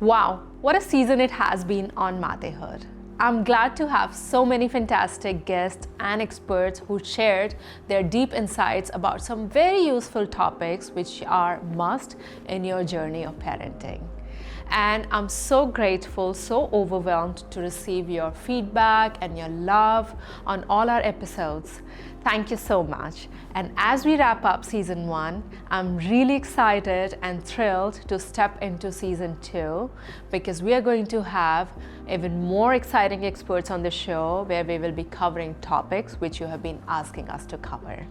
Wow, what a season it has been on Maatehood. I'm glad to have so many fantastic guests and experts who shared their deep insights about some very useful topics which are must in your journey of parenting. And I'm so grateful, so overwhelmed to receive your feedback and your love on all our episodes. Thank you so much. And as we wrap up season 1, I'm really excited and thrilled to step into season 2 because we are going to have even more exciting experts on the show where we will be covering topics which you have been asking us to cover.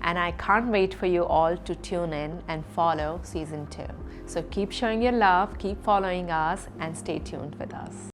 And I can't wait for you all to tune in and follow season 2. So keep showing your love, keep following us, and stay tuned with us.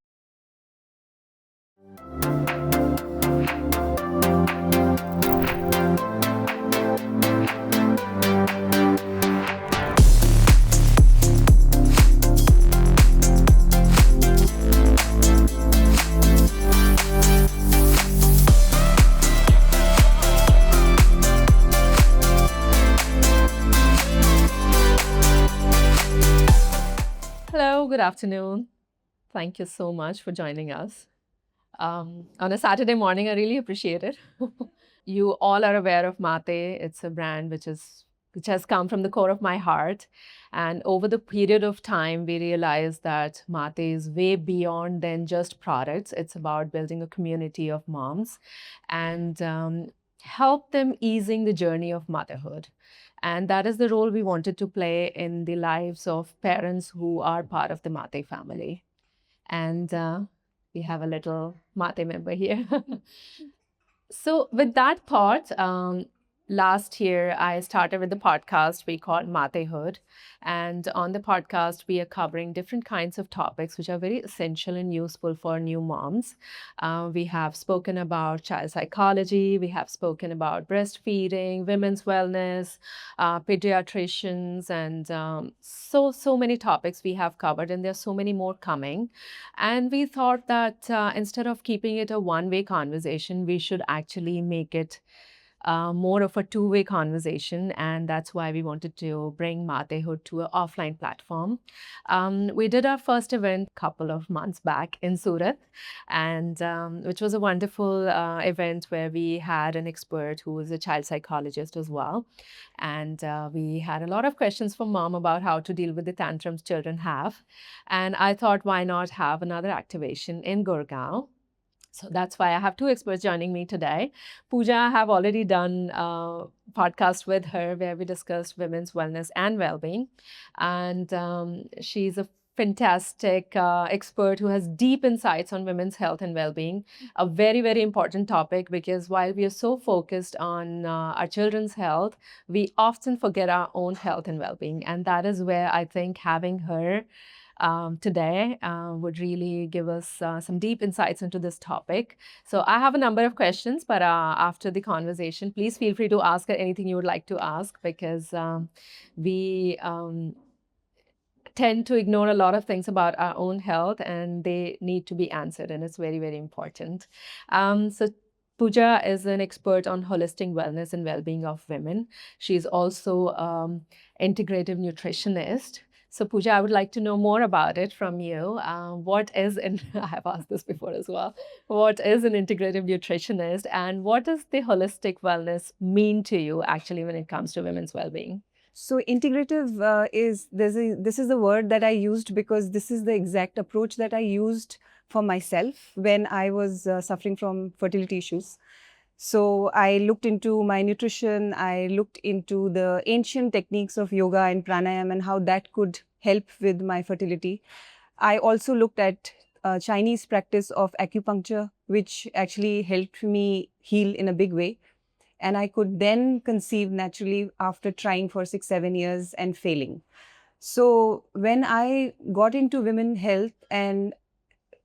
Hello, good afternoon. Thank you so much for joining us. On a Saturday morning, I really appreciate it. You all are aware of Mate. It's a brand which has come from the core of my heart. And over the period of time, we realized that Mate is way beyond than just products. It's about building a community of moms and help them easing the journey of motherhood. And that is the role we wanted to play in the lives of parents who are part of the Mate family. And we have a little Mate member here. So with that thought, last year I started with the podcast we called Maatehood. And on the podcast, we are covering different kinds of topics which are very essential and useful for new moms. We have spoken about child psychology, we have spoken about breastfeeding, women's wellness, pediatricians, and so many topics we have covered, and there's so many more coming. And we thought that instead of keeping it a one-way conversation, we should actually make it more of a two-way conversation, and that's why we wanted to bring Maatehood to an offline platform. We did our first event a couple of months back in Surat, and which was a wonderful event where we had an expert who was a child psychologist as well. And we had a lot of questions from mom about how to deal with the tantrums children have. And I thought, why not have another activation in Gurgaon? So that's why I have two experts joining me today. Pooja, I have already done a podcast with her where we discussed women's wellness and well-being. And she's a fantastic expert who has deep insights on women's health and well-being, a very, very important topic because while we are so focused on our children's health, we often forget our own health and well-being. And that is where I think having her today would really give us some deep insights into this topic. So I have a number of questions, but after the conversation, please feel free to ask her anything you would like to ask because we tend to ignore a lot of things about our own health and they need to be answered, and it's very, very important. So Pooja is an expert on holistic wellness and well-being of women. She's also integrative nutritionist. So Pooja, I would like to know more about it from you. What is, and I have asked this before as well, what is an integrative nutritionist and what does the holistic wellness mean to you actually when it comes to women's well-being? So integrative this is the word that I used because this is the exact approach that I used for myself when I was suffering from fertility issues. So I looked into my nutrition, I looked into the ancient techniques of yoga and pranayama and how that could help with my fertility. I also looked at Chinese practice of acupuncture, which actually helped me heal in a big way. And I could then conceive naturally after trying for 6-7 years and failing. So when I got into women health and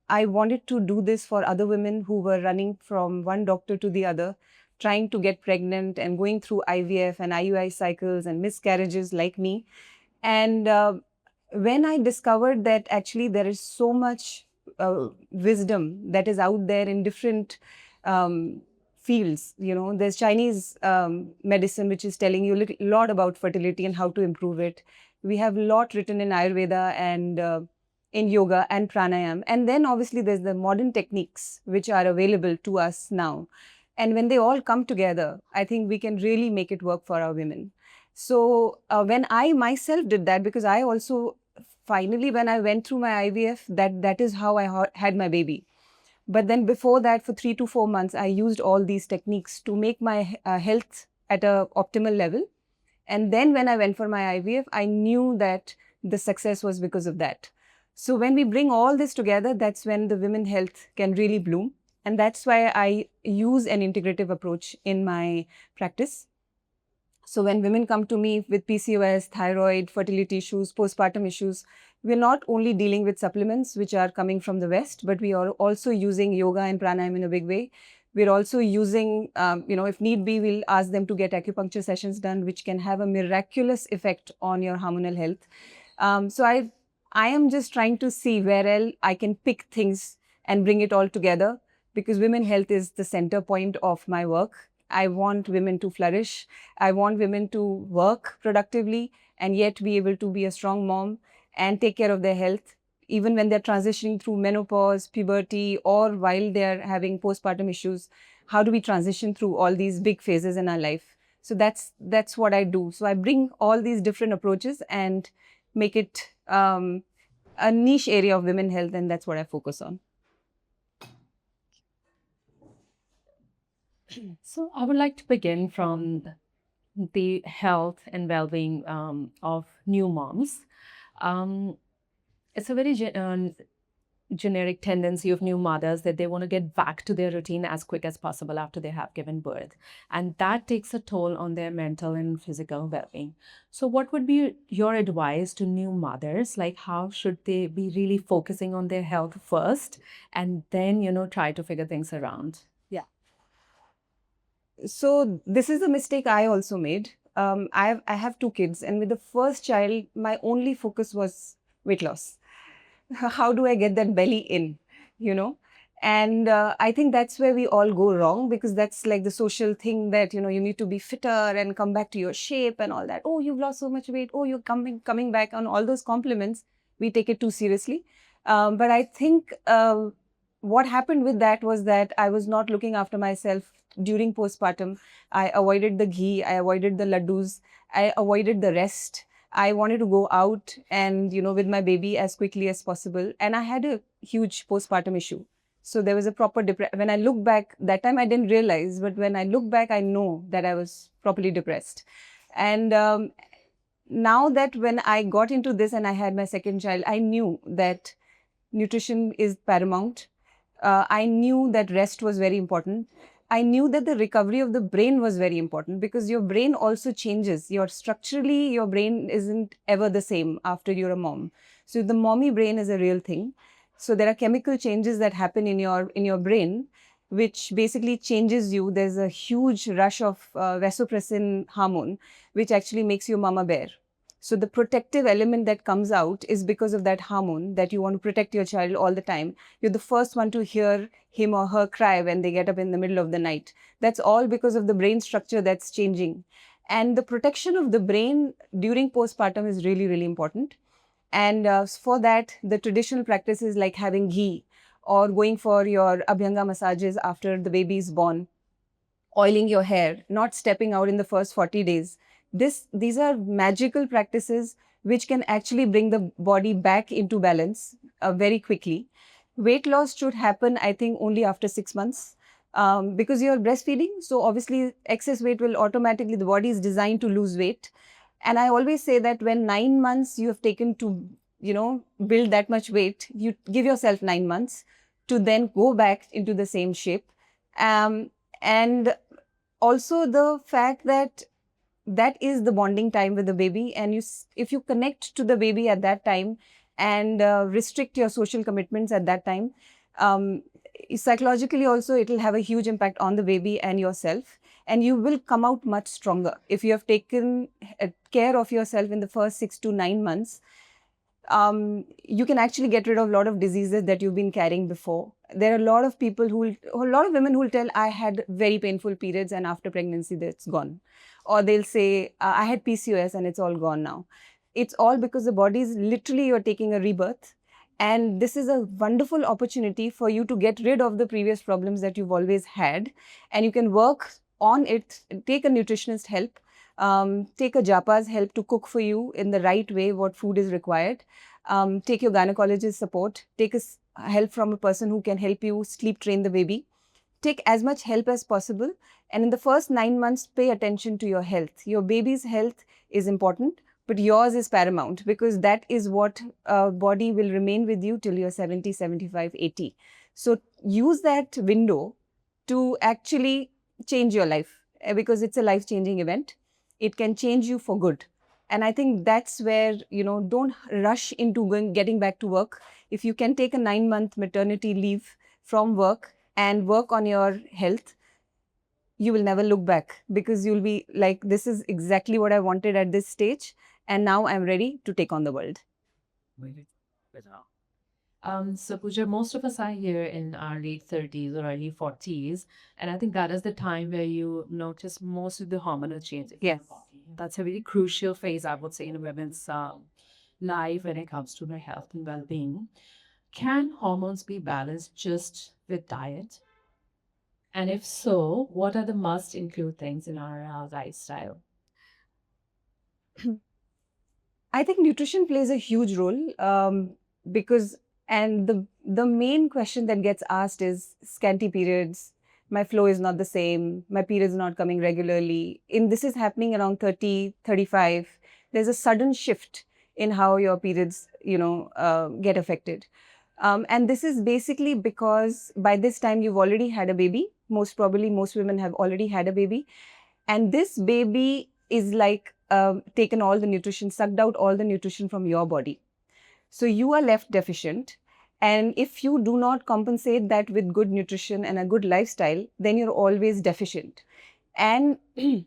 I wanted to do this for other women who were running from one doctor to the other, trying to get pregnant and going through IVF and IUI cycles and miscarriages like me. And when I discovered that actually there is so much wisdom that is out there in different fields. You know, there's Chinese medicine, which is telling you a lot about fertility and how to improve it. We have a lot written in Ayurveda and in yoga and pranayam. And then obviously there's the modern techniques which are available to us now. And when they all come together, I think we can really make it work for our women. So when I myself did that, because I also finally, when I went through my IVF, that is how I had my baby. But then before that, for 3 to 4 months, I used all these techniques to make my health at a optimal level. And then when I went for my IVF, I knew that the success was because of that. So when we bring all this together, that's when the women health can really bloom. And that's why I use an integrative approach in my practice. So when women come to me with PCOS, thyroid, fertility issues, postpartum issues, we're not only dealing with supplements which are coming from the West, but we are also using yoga and pranayam in a big way. We're also using, if need be, we'll ask them to get acupuncture sessions done, which can have a miraculous effect on your hormonal health. So I am just trying to see where else I can pick things and bring it all together, because women health is the center point of my work. I want women to flourish. I want women to work productively and yet be able to be a strong mom and take care of their health, even when they're transitioning through menopause, puberty, or while they're having postpartum issues. How do we transition through all these big phases in our life? So that's what I do. So I bring all these different approaches and make it a niche area of women health, and that's what I focus on. So I would like to begin from the health and well-being of new moms. It's a very generic tendency of new mothers that they want to get back to their routine as quick as possible after they have given birth. And that takes a toll on their mental and physical well-being. So what would be your advice to new mothers? Like, how should they be really focusing on their health first and then, try to figure things around? So this is a mistake I also made. I have 2 kids, and with the first child, my only focus was weight loss. How do I get that belly in, you know? And I think that's where we all go wrong, because that's like the social thing that, you need to be fitter and come back to your shape and all that. Oh, you've lost so much weight. Oh, you're coming back, on all those compliments. We take it too seriously. But I think what happened with that was that I was not looking after myself during postpartum. I avoided the ghee, I avoided the laddus, I avoided the rest. I wanted to go out and, with my baby as quickly as possible. And I had a huge postpartum issue. So there was a proper depression. When I look back, that time I didn't realize, but when I look back, I know that I was properly depressed. And now that when I got into this and I had my second child, I knew that nutrition is paramount. I knew that rest was very important. I knew that the recovery of the brain was very important, because your brain also changes. Structurally, your brain isn't ever the same after you're a mom. So the mommy brain is a real thing. So there are chemical changes that happen in your brain, which basically changes you. There's a huge rush of vasopressin hormone, which actually makes you mama bear. So the protective element that comes out is because of that hormone, that you want to protect your child all the time. You're the first one to hear him or her cry when they get up in the middle of the night. That's all because of the brain structure that's changing. And the protection of the brain during postpartum is really, really important. And for that, the traditional practices like having ghee, or going for your abhyanga massages after the baby is born, oiling your hair, not stepping out in the first 40 days. These are magical practices which can actually bring the body back into balance very quickly. Weight loss should happen, I think, only after 6 months, because you're breastfeeding. So obviously excess weight will automatically, the body is designed to lose weight. And I always say that when 9 months you have taken to, build that much weight, you give yourself 9 months to then go back into the same shape. And also the fact that that is the bonding time with the baby, and if you connect to the baby at that time and restrict your social commitments at that time, psychologically also it will have a huge impact on the baby and yourself, and you will come out much stronger if you have taken care of yourself in the first 6 to 9 months. You can actually get rid of a lot of diseases that you've been carrying before. There are a lot of women who will tell, I had very painful periods and after pregnancy that's gone. Or they'll say, I had PCOS and it's all gone now. It's all because the body is literally, you're taking a rebirth. And this is a wonderful opportunity for you to get rid of the previous problems that you've always had. And you can work on it, take a nutritionist help, take a japa's help to cook for you in the right way what food is required. Take your gynecologist support, take help from a person who can help you sleep train the baby. Take as much help as possible. And in the first 9 months, pay attention to your health. Your baby's health is important, but yours is paramount, because that is what body will remain with you till you're 70, 75, 80. So use that window to actually change your life, because it's a life-changing event. It can change you for good. And I think that's where, don't rush into getting back to work. If you can take a 9-month maternity leave from work and work on your health, you will never look back, because you'll be like, this is exactly what I wanted at this stage. And now I'm ready to take on the world. So Pooja, most of us are here in our late 30s or early 40s, and I think that is the time where you notice most of the hormonal changes. Yes. That's a very crucial phase, I would say, in a woman's life when it comes to their health and well-being. Can hormones be balanced just with diet? And if so, what are the must include things in our lifestyle? I think nutrition plays a huge role, because, and the main question that gets asked is scanty periods. My flow is not the same. My period is not coming regularly. This is happening around 30, 35. There's a sudden shift in how your periods, get affected. And this is basically because by this time you've already had a baby. Most probably, most women have already had a baby. And this baby is like taken all the nutrition, sucked out all the nutrition from your body. So you are left deficient. And if you do not compensate that with good nutrition and a good lifestyle, then you're always deficient. And in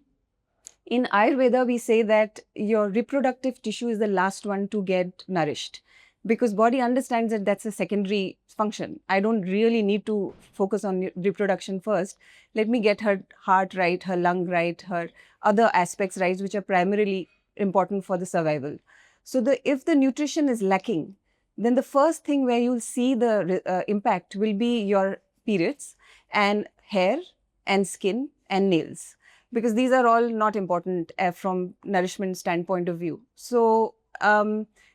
Ayurveda, we say that your reproductive tissue is the last one to get nourished, because body understands that that's a secondary function. I don't really need to focus on reproduction first. Let me get her heart right, her lung right, her other aspects right, which are primarily important for the survival. So if the nutrition is lacking, then the first thing where you'll see the impact will be your periods and hair and skin and nails, because these are all not important from nourishment standpoint of view. So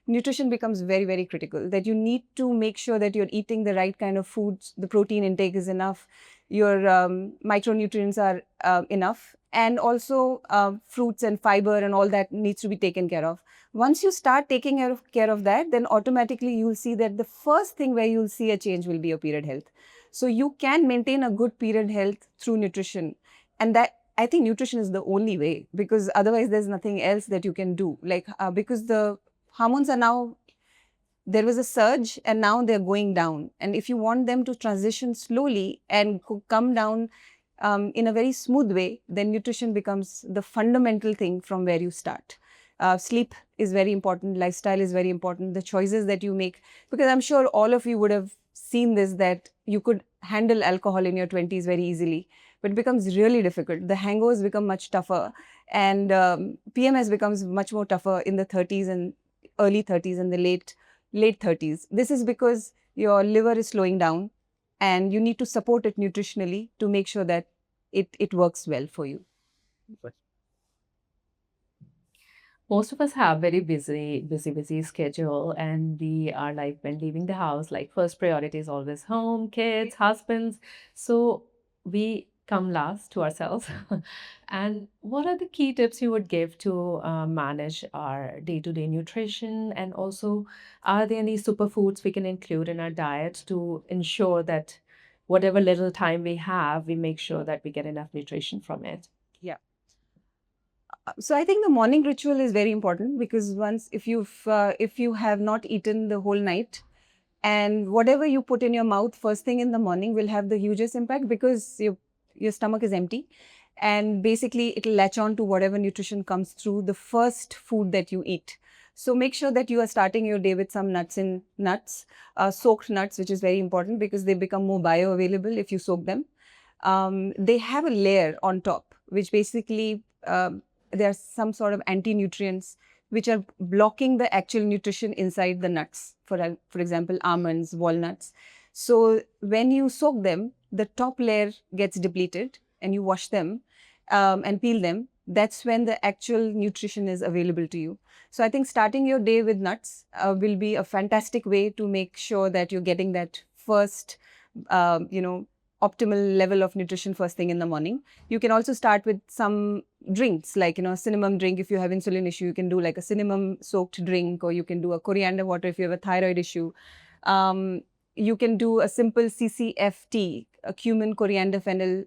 nutrition becomes very, very critical, that you need to make sure that you're eating the right kind of foods, the protein intake is enough, your micronutrients are enough, and also fruits and fiber and all that needs to be taken care of. Once you start taking care of that, then automatically you'll see that the first thing where you'll see a change will be your period health. So you can maintain a good period health through nutrition. And that, I think nutrition is the only way, because otherwise there's nothing else that you can do. Like, because the hormones are now, there was a surge and now they're going down. And if you want them to transition slowly and come down in a very smooth way, then nutrition becomes the fundamental thing from where you start. Sleep is very important. Lifestyle is very important. The choices that you make, because I'm sure all of you would have seen this, that you could handle alcohol in your 20s very easily, but it becomes really difficult. The hangovers become much tougher, and PMS becomes much more tougher in the 30s and early 30s and the late 30s. This is because your liver is slowing down, and you need to support it nutritionally to make sure that it works well for you. Most of us have very busy schedule, and we are like, when leaving the house, like first priority is always home, kids, husbands. So we come last to ourselves. And what are the key tips you would give to manage our day-to-day nutrition? And also, are there any superfoods we can include in our diet to ensure that whatever little time we have, we make sure that we get enough nutrition from it? Yeah. So I think the morning ritual is very important, because once if you have not eaten the whole night, and whatever you put in your mouth first thing in the morning will have the hugest impact, because your stomach is empty, and basically it'll latch on to whatever nutrition comes through the first food that you eat. So make sure that you are starting your day with some nuts, soaked nuts, which is very important because they become more bioavailable if you soak them. They have a layer on top, which basically there are some sort of anti-nutrients which are blocking the actual nutrition inside the nuts, for example, almonds, walnuts. So when you soak them, the top layer gets depleted and you wash them and peel them. That's when the actual nutrition is available to you. So I think starting your day with nuts will be a fantastic way to make sure that you're getting that first, optimal level of nutrition first thing in the morning. You can also start with some drinks, like, cinnamon drink. If you have insulin issue, you can do like a cinnamon soaked drink, or you can do a coriander water if you have a thyroid issue. You can do a simple CCF tea, a cumin, coriander, fennel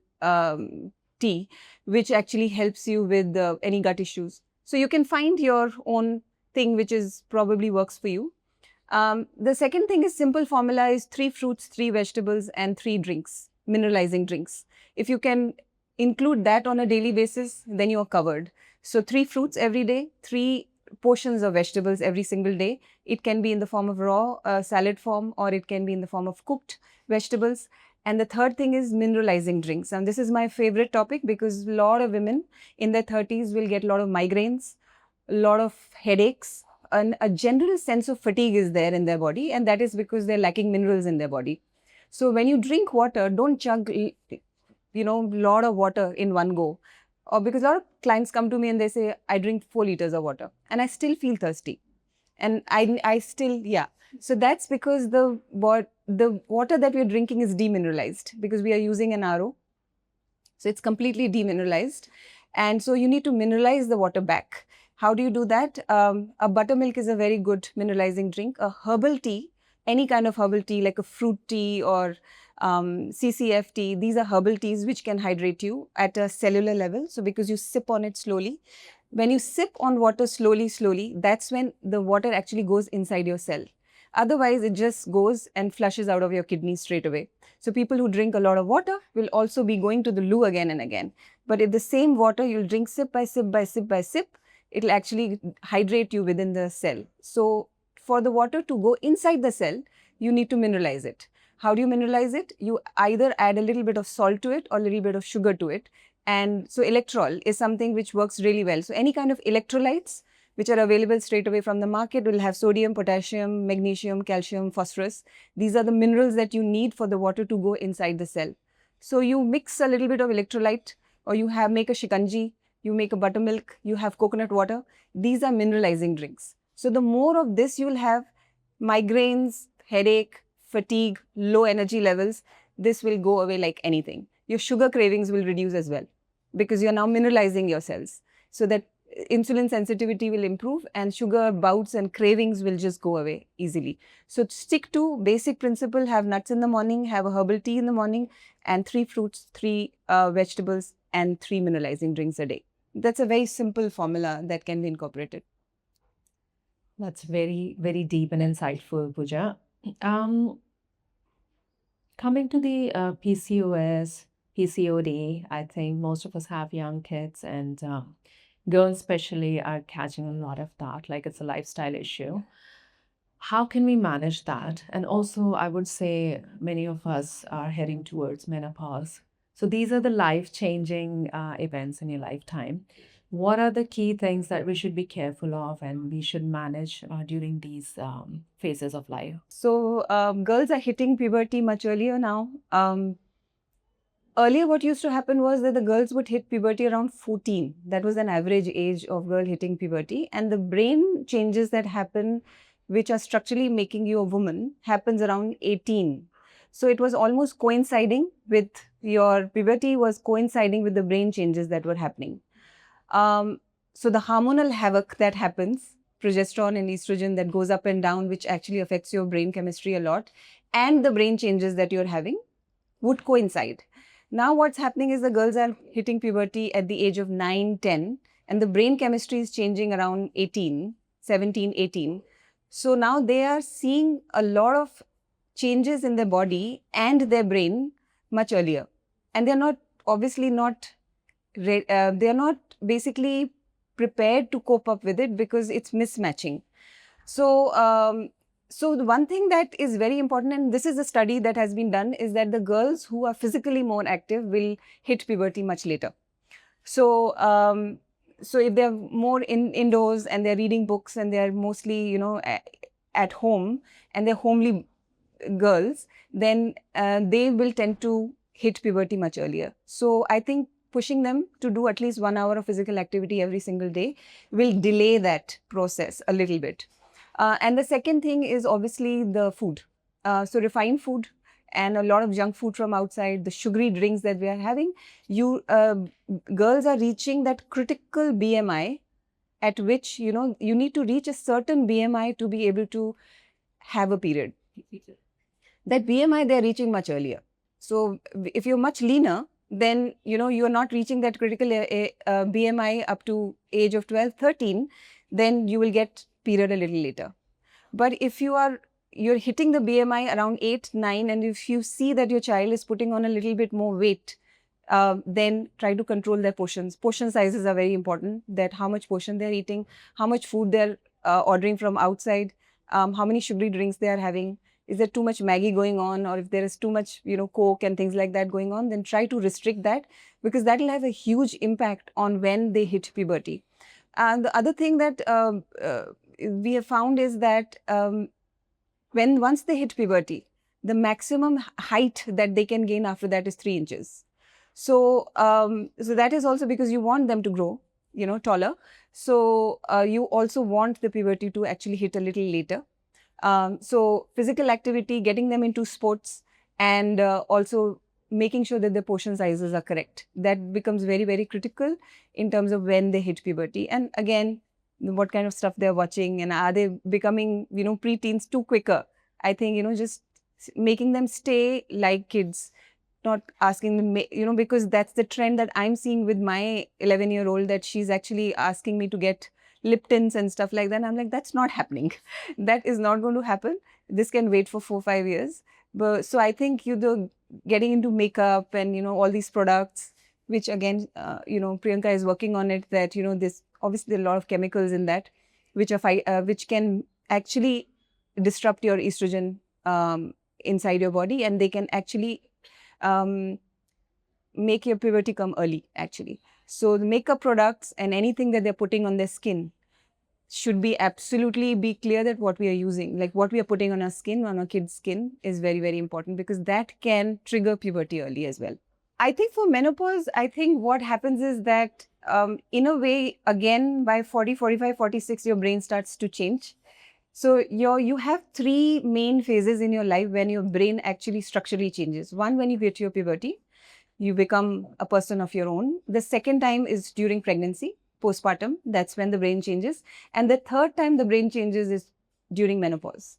tea, which actually helps you with any gut issues. So you can find your own thing which is probably works for you. The second thing is simple formula is 3 fruits, 3 vegetables, and 3 drinks, mineralizing drinks. If you can include that on a daily basis, then you are covered. So 3 fruits every day, 3 portions of vegetables every single day. It can be in the form of raw salad form, or it can be in the form of cooked vegetables. And the third thing is mineralizing drinks. And this is my favorite topic because a lot of women in their 30s will get a lot of migraines, a lot of headaches, and a general sense of fatigue is there in their body, and that is because they're lacking minerals in their body. So when you drink water, don't chug, lot of water in one go. Or because a lot of clients come to me and they say, I drink 4 liters of water and I still feel thirsty. And I still, yeah. So that's because the water that we're drinking is demineralized because we are using an RO. So it's completely demineralized. And so you need to mineralize the water back. How do you do that? A buttermilk is a very good mineralizing drink. A herbal tea, any kind of herbal tea like a fruit tea or CCF tea, these are herbal teas which can hydrate you at a cellular level. So because you sip on it slowly. When you sip on water slowly, that's when the water actually goes inside your cell. Otherwise, it just goes and flushes out of your kidneys straight away. So people who drink a lot of water will also be going to the loo again and again. But if the same water you'll drink sip by sip by sip by sip, it'll actually hydrate you within the cell. So for the water to go inside the cell, you need to mineralize it. How do you mineralize it? You either add a little bit of salt to it or a little bit of sugar to it. And so electrol is something which works really well. So any kind of electrolytes which are available straight away from the market will have sodium, potassium, magnesium, calcium, phosphorus. These are the minerals that you need for the water to go inside the cell. So you mix a little bit of electrolyte, or you make a shikanji, you make a buttermilk, you have coconut water. These are mineralizing drinks. So the more of this you will have, migraines, headache, fatigue, low energy levels, this will go away like anything. Your sugar cravings will reduce as well because you're now mineralizing your cells, so that insulin sensitivity will improve and sugar bouts and cravings will just go away easily. So stick to basic principle, have nuts in the morning, have a herbal tea in the morning, and 3 fruits, 3 vegetables, and 3 mineralizing drinks a day. That's a very simple formula that can be incorporated. That's very, very deep and insightful, Pooja. Coming to the PCOS, PCOD, I think most of us have young kids, and girls especially are catching a lot of that, like it's a lifestyle issue. How can we manage that? And also, I would say many of us are heading towards menopause. So these are the life-changing events in your lifetime. What are the key things that we should be careful of and we should manage during these phases of life? So girls are hitting puberty much earlier now. Earlier, what used to happen was that the girls would hit puberty around 14. That was an average age of girl hitting puberty. And the brain changes that happen, which are structurally making you a woman, happens around 18. So it was almost coinciding with your puberty was coinciding with the brain changes that were happening. So the hormonal havoc that happens, progesterone and estrogen that goes up and down, which actually affects your brain chemistry a lot, and the brain changes that you're having would coincide. Now what's happening is the girls are hitting puberty at the age of 9, 10, and the brain chemistry is changing around 18, 17, 18. So now they are seeing a lot of changes in their body and their brain much earlier. And they're not, obviously not, they're not basically prepared to cope up with it because it's mismatching. So, so the one thing that is very important, and this is a study that has been done, is that the girls who are physically more active will hit puberty much later. So So if they're more indoors and they're reading books and they're mostly, at home and they're homely girls, then they will tend to hit puberty much earlier. So I think pushing them to do at least 1 hour of physical activity every single day will delay that process a little bit. And the second thing is obviously the food. So refined food and a lot of junk food from outside, the sugary drinks that we are having, girls are reaching that critical BMI at which, you need to reach a certain BMI to be able to have a period. That BMI they're reaching much earlier. So if you're much leaner, then you're not reaching that critical BMI up to age of 12, 13, then you will get period a little later. But if you're hitting the BMI around 8, 9, and if you see that your child is putting on a little bit more weight, then try to control their portions. Portion sizes are very important, that how much portion they're eating, how much food they're ordering from outside, how many sugary drinks they are having. Is there too much Maggie going on, or if there is too much, Coke and things like that going on, then try to restrict that, because that will have a huge impact on when they hit puberty. And the other thing that we have found is that once they hit puberty, the maximum height that they can gain after that is 3 inches. So, so that is also because you want them to grow, taller. So you also want the puberty to actually hit a little later. So physical activity, getting them into sports, and also making sure that the portion sizes are correct. That becomes very, very critical in terms of when they hit puberty. And again, what kind of stuff they're watching, and are they becoming, preteens too quicker? I think, just making them stay like kids, not asking them, because that's the trend that I'm seeing with my 11-year-old, that she's actually asking me to get Liptons and stuff like that. I'm like, that's not happening. That is not going to happen. This can wait for 4 or 5 years. But so I think getting into makeup and all these products, which again, Priyanka is working on it. That this obviously there are a lot of chemicals in that, which which can actually disrupt your estrogen inside your body, and they can actually make your puberty come early. Actually, so the makeup products and anything that they're putting on their skin should be absolutely be clear that what we are using, like what we are putting on our skin, on our kids' skin, is very, very important, because that can trigger puberty early as well. I think for menopause, I think what happens is that in a way, again, by 40, 45, 46, your brain starts to change. So you have 3 main phases in your life when your brain actually structurally changes. One, when you hit your puberty, you become a person of your own. The second time is during pregnancy, postpartum. That's when the brain changes. And the third time the brain changes is during menopause.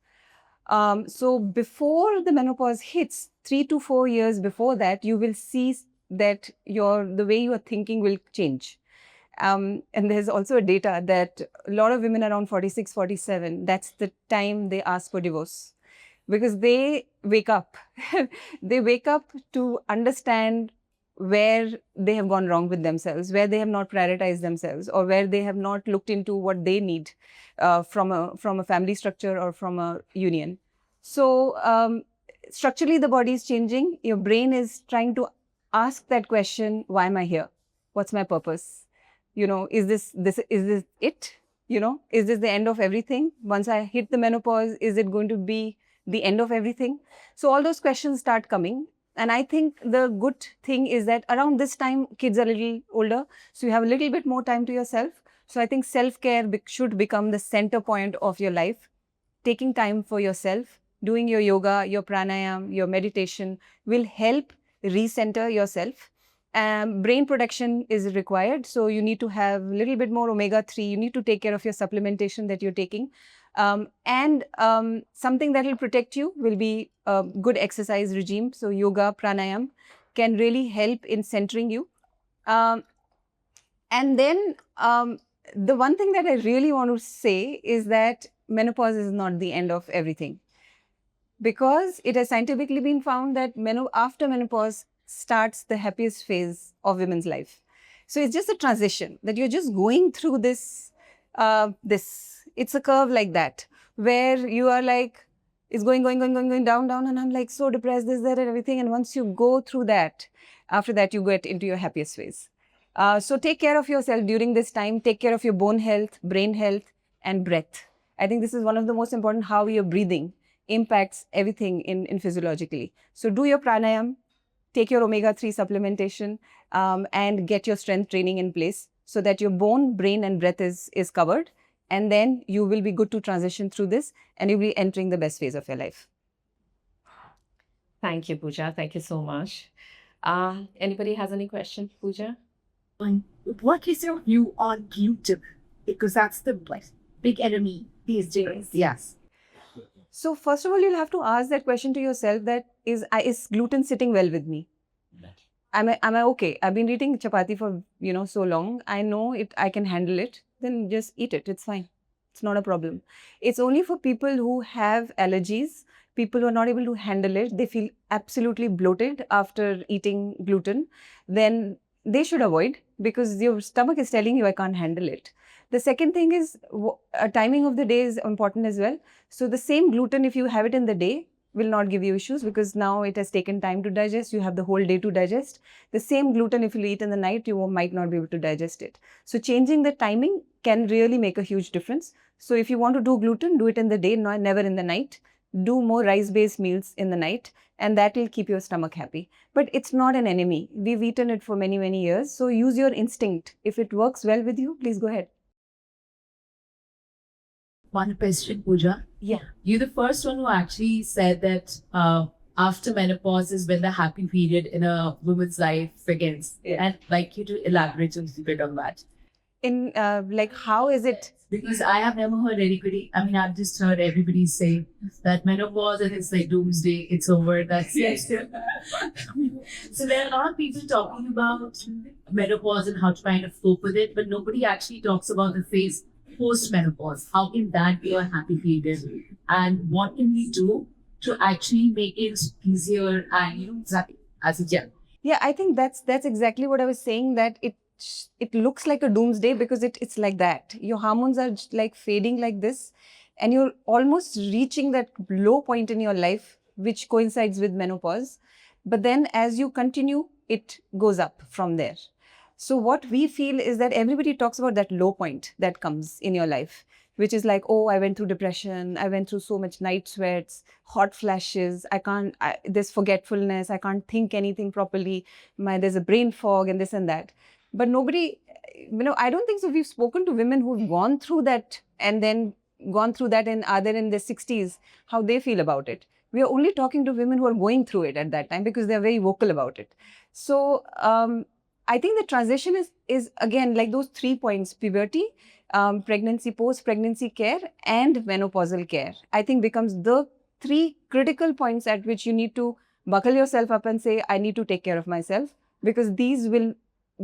So before the menopause hits, 3 to 4 years before that, you will see that the way you are thinking will change. And there's also a data that a lot of women around 46, 47, that's the time they ask for divorce, because they wake up. They wake up to understand where they have gone wrong with themselves, where they have not prioritized themselves, or where they have not looked into what they need from a family structure or from a union. So structurally, the body is changing. Your brain is trying to ask that question: why am I here? What's my purpose? Is this it? Is this the end of everything? Once I hit the menopause, is it going to be the end of everything? So all those questions start coming. And I think the good thing is that around this time, kids are a little older, so you have a little bit more time to yourself. So I think self-care should become the center point of your life. Taking time for yourself, doing your yoga, your pranayam, your meditation will help recenter yourself. Brain protection is required. So you need to have a little bit more omega-3. You need to take care of your supplementation that you're taking. And something that will protect you will be a good exercise regime. So yoga, pranayam can really help in centering you. And then the one thing that I really want to say is that menopause is not the end of everything, because it has scientifically been found that after menopause starts the happiest phase of women's life. So it's just a transition, that you're just going through this, it's a curve like that, where you are like, it's going down, and I'm like so depressed, this, that, and everything. And once you go through that, after that, you get into your happiest phase. So take care of yourself during this time. Take care of your bone health, brain health, and breath. I think this is one of the most important, how your breathing impacts everything in physiologically. So do your pranayam, take your omega-3 supplementation, and get your strength training in place so that your bone, brain, and breath is covered. And then you will be good to transition through this and you'll be entering the best phase of your life. Thank you, Pooja. Thank you so much. Anybody has any question, Pooja? What is your view on gluten? Because that's the big enemy these days. Yes. So first of all, you'll have to ask that question to yourself: that is gluten sitting well with me? Am I okay? I've been eating chapati for so long. I know it. I can handle it. Then just eat it. It's fine. It's not a problem. It's only for people who have allergies, people who are not able to handle it. They feel absolutely bloated after eating gluten. Then they should avoid, because your stomach is telling you, I can't handle it. The second thing is timing of the day is important as well. So the same gluten, if you have it in the day, will not give you issues, because now it has taken time to digest. You have the whole day to digest. The same gluten, if you eat in the night, you might not be able to digest it. So changing the timing can really make a huge difference. So if you want to do gluten, do it in the day, never in the night. Do more rice-based meals in the night, and that will keep your stomach happy. But it's not an enemy. We've eaten it for many, many years. So use your instinct. If it works well with you, please go ahead. One question, Pooja. Yeah. You're the first one who actually said that after menopause is when the happy period in a woman's life begins. Yeah. And I'd like you to elaborate a little bit on that. In how is it? Because I have never heard anybody, I mean, I've just heard everybody say that menopause and it's like doomsday, it's over, that's it. So there are a lot of people talking about menopause and how to kind of cope with it, but nobody actually talks about the phase post-menopause. How can that be a happy period? And what can we do to actually make it easier and, as a gem? Yeah, I think that's exactly what I was saying, that it looks like a doomsday because it's like that. Your hormones are like fading like this, and you're almost reaching that low point in your life, which coincides with menopause. But then as you continue, it goes up from there. So what we feel is that everybody talks about that low point that comes in your life, which is like, oh, I went through depression, I went through so much night sweats, hot flashes, there's forgetfulness, I can't think anything properly, there's a brain fog and this and that. But nobody, I don't think so. We've spoken to women who've gone through that and then gone through that and are in their 60s, how they feel about it. We are only talking to women who are going through it at that time because they're very vocal about it. So I think the transition is again like those 3 points: puberty, pregnancy, post-pregnancy care, and menopausal care. I think becomes the 3 critical points at which you need to buckle yourself up and say, I need to take care of myself, because these will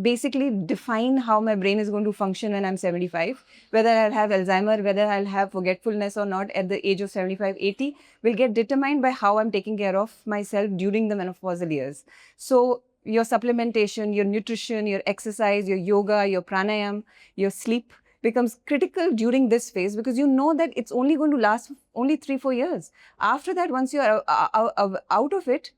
basically define how my brain is going to function when I'm 75. Whether I'll have Alzheimer, whether I'll have forgetfulness or not at the age of 75, 80 will get determined by how I'm taking care of myself during the menopausal years. So your supplementation, your nutrition, your exercise, your yoga, your pranayam, your sleep becomes critical during this phase, because you know that it's only going to last only 3-4 years. After that, once you're out of it,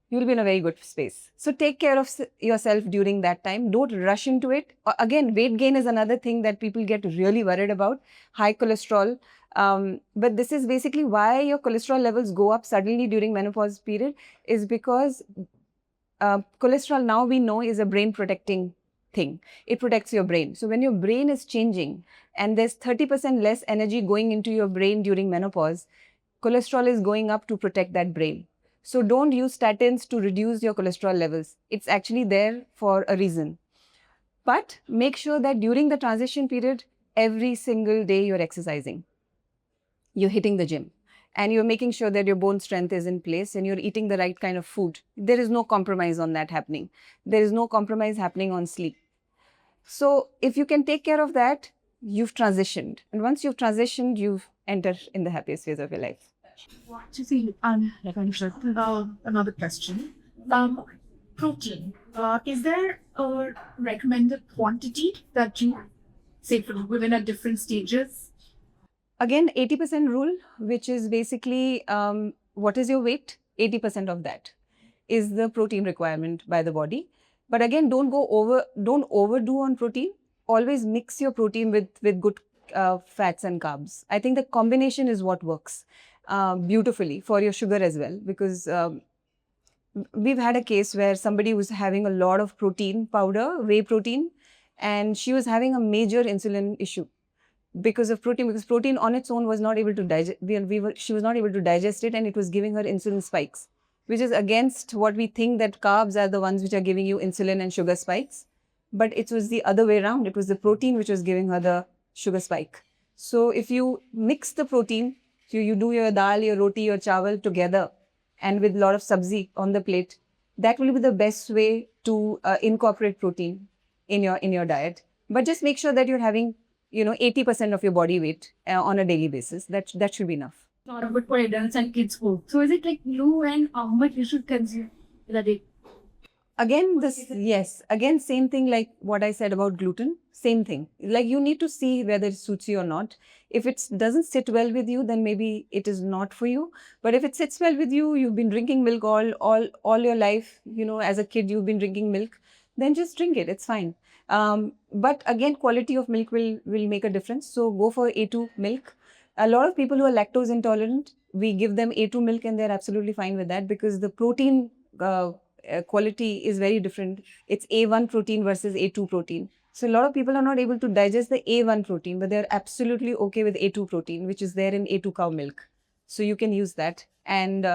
you'll be in a very good space. So take care of yourself during that time. Don't rush into it. Again, weight gain is another thing that people get really worried about. High cholesterol. But this is basically why your cholesterol levels go up suddenly during menopause period, is because cholesterol, now we know, is a brain protecting thing. It protects your brain. So when your brain is changing and there's 30% less energy going into your brain during menopause, cholesterol is going up to protect that brain. So don't use statins to reduce your cholesterol levels. It's actually there for a reason. But make sure that during the transition period, every single day you're exercising. You're hitting the gym. And you're making sure that your bone strength is in place and you're eating the right kind of food. There is no compromise on that happening. There is no compromise happening on sleep. So if you can take care of that, you've transitioned. And once you've transitioned, you've entered in the happiest phase of your life. What do you think? Another question. Protein. Is there a recommended quantity that you say for women at different stages? Again, 80% rule, which is basically what is your weight? 80% of that is the protein requirement by the body. But again, don't overdo on protein. Always mix your protein with good fats and carbs. I think the combination is what works beautifully for your sugar as well, because we've had a case where somebody was having a lot of protein powder, whey protein, and she was having a major insulin issue because of protein, because protein on its own was not able to digest. She was not able to digest it, and it was giving her insulin spikes, which is against what we think, that carbs are the ones which are giving you insulin and sugar spikes. But it was the other way around. It was the protein which was giving her the sugar spike. So if you mix the protein, you do your dal, your roti, your chawal together, and with a lot of sabzi on the plate, that will be the best way to incorporate protein in your diet. But just make sure that you're having 80% of your body weight on a daily basis. That should be enough. Not good for adults and kids food. So is it like low and how much you should consume in a day? Again, again, same thing like what I said about gluten. Same thing. Like, you need to see whether it suits you or not. If it doesn't sit well with you, then maybe it is not for you. But if it sits well with you, you've been drinking milk all your life. As a kid, you've been drinking milk. Then just drink it. It's fine. But again, quality of milk will make a difference. So go for A2 milk. A lot of people who are lactose intolerant, we give them A2 milk and they're absolutely fine with that, because the protein quality is very different. It's A1 protein versus A2 protein. So a lot of people are not able to digest the A1 protein, but they're absolutely okay with A2 protein, which is there in A2 cow milk. So you can use that. And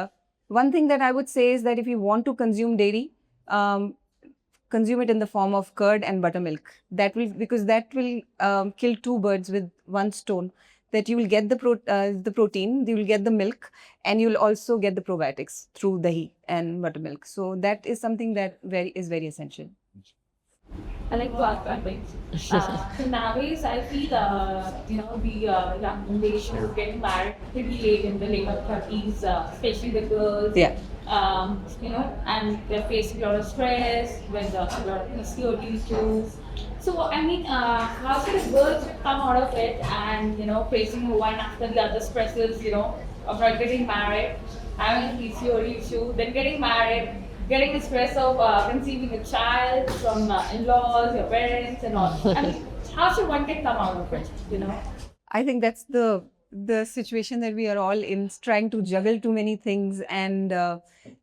one thing that I would say is that if you want to consume dairy, consume it in the form of curd and buttermilk. Because that will kill two birds with one stone. That you will get the protein, you will get the milk, and you will also get the probiotics through dahi and buttermilk. So that is something that is very essential. I like to ask one thing. So nowadays, I feel, the young generation who get married pretty late in the late 30s, especially the girls. Yeah. And they're facing a lot of stress with a lot of PCOS issues. So, I mean, how can a girl come out of it and, facing one after the other stresses, of not getting married, having a PCOS issue, then getting married, getting the stress of conceiving a child from in-laws, your parents and all. I mean, how should one get come out of it, I think that's the situation that we are all in, trying to juggle too many things. And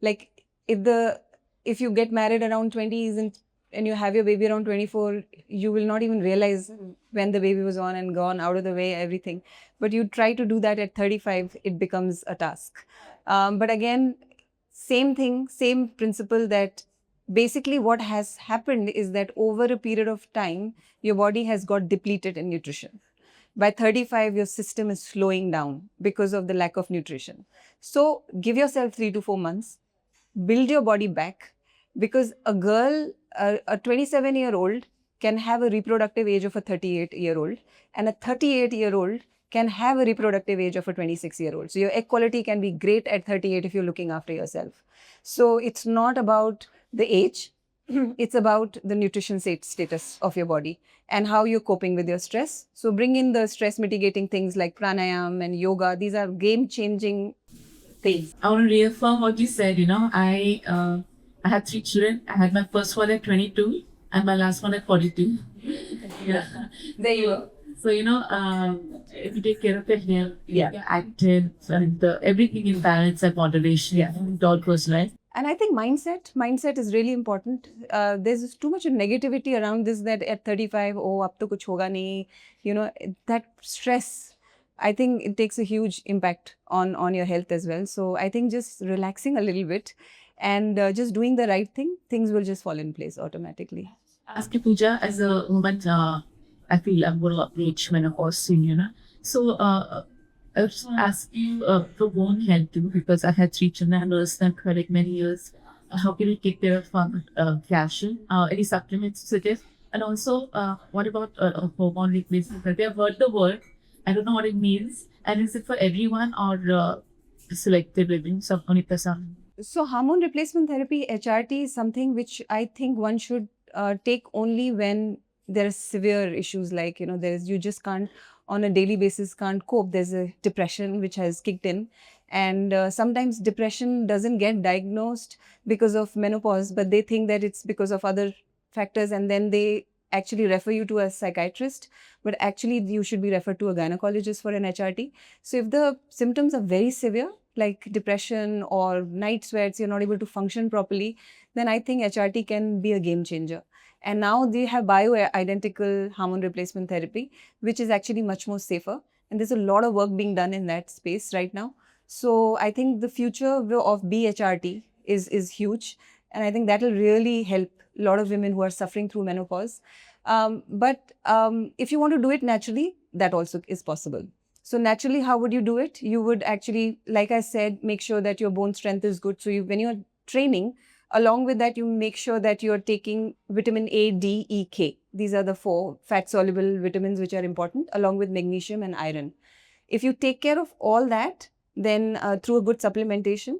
like, if you get married around 20s and you have your baby around 24, you will not even realize when the baby was on and gone, out of the way, everything. But you try to do that at 35, it becomes a task. But again, same thing, same principle, that basically what has happened is that over a period of time, your body has got depleted in nutrition. By 35, your system is slowing down because of the lack of nutrition. So give yourself 3 to 4 months, build your body back, because a girl, a 27-year-old can have a reproductive age of a 38-year-old, and a 38-year-old can have a reproductive age of a 26-year-old. So your egg quality can be great at 38 if you're looking after yourself. So it's not about the age, it's about the nutrition status of your body and how you're coping with your stress. So bring in the stress mitigating things like pranayam and yoga. These are game-changing things. I want to reaffirm what you said. I had 3 children. I had my first one at 22 and my last one at 42. Yeah. There you go. So, if you take care of your health, you're active, and everything in balance and moderation, it all goes right. And I think mindset is really important. There's too much negativity around this, that at 35, ab to kuch hoga nahi, that stress, I think it takes a huge impact on your health as well. So I think just relaxing a little bit and just doing the right thing, things will just fall in place automatically. Ask you, Pooja, as a woman, I feel I'm going to approach menopause soon, So, I was just ask you for bone health too, because I had 3 children and nursed them for like many years. How can you take care of calcium? Any supplements to suggest? And also, what about hormone replacement? I've heard the word. I don't know what it means. And is it for everyone or selective living? So only some. So hormone replacement therapy, HRT, is something which I think one should take only when there are severe issues, like, you just can't, on a daily basis, can't cope. There's a depression which has kicked in, And sometimes depression doesn't get diagnosed because of menopause, but they think that it's because of other factors, and then they actually refer you to a psychiatrist, but actually you should be referred to a gynecologist for an HRT. So if the symptoms are very severe, like depression or night sweats, you're not able to function properly, then I think HRT can be a game changer. And now they have bioidentical hormone replacement therapy, which is actually much more safer. And there's a lot of work being done in that space right now. So I think the future of BHRT is huge. And I think that will really help a lot of women who are suffering through menopause. But if you want to do it naturally, that also is possible. So naturally, how would you do it? You would actually, like I said, make sure that your bone strength is good. So when you're training, along with that, you make sure that you're taking vitamin A, D, E, K. These are the 4 fat-soluble vitamins which are important, along with magnesium and iron. If you take care of all that, then through a good supplementation.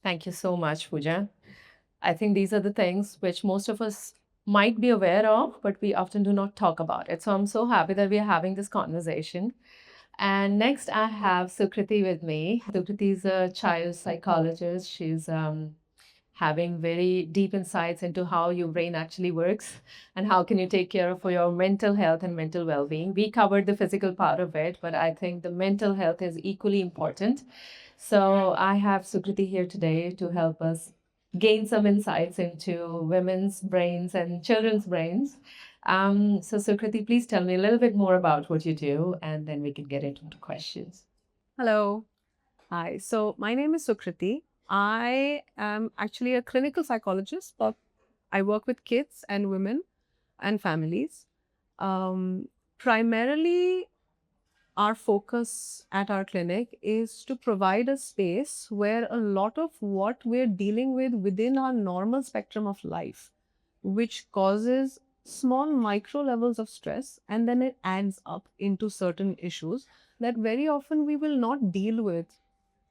Thank you so much, Pooja. I think these are the things which most of us might be aware of, but we often do not talk about it. So I'm so happy that we are having this conversation. And next, I have Sukriti with me. Sukriti is a child psychologist. She's having very deep insights into how your brain actually works and how can you take care of your mental health and mental well-being. We covered the physical part of it, but I think the mental health is equally important. So I have Sukriti here today to help us gain some insights into women's brains and children's brains. So Sukriti, please tell me a little bit more about what you do, and then we can get into the questions. Hello. Hi. So my name is Sukriti. I am actually a clinical psychologist, but I work with kids and women and families. Primarily, our focus at our clinic is to provide a space where a lot of what we're dealing with within our normal spectrum of life, which causes small micro levels of stress, and then it adds up into certain issues that very often we will not deal with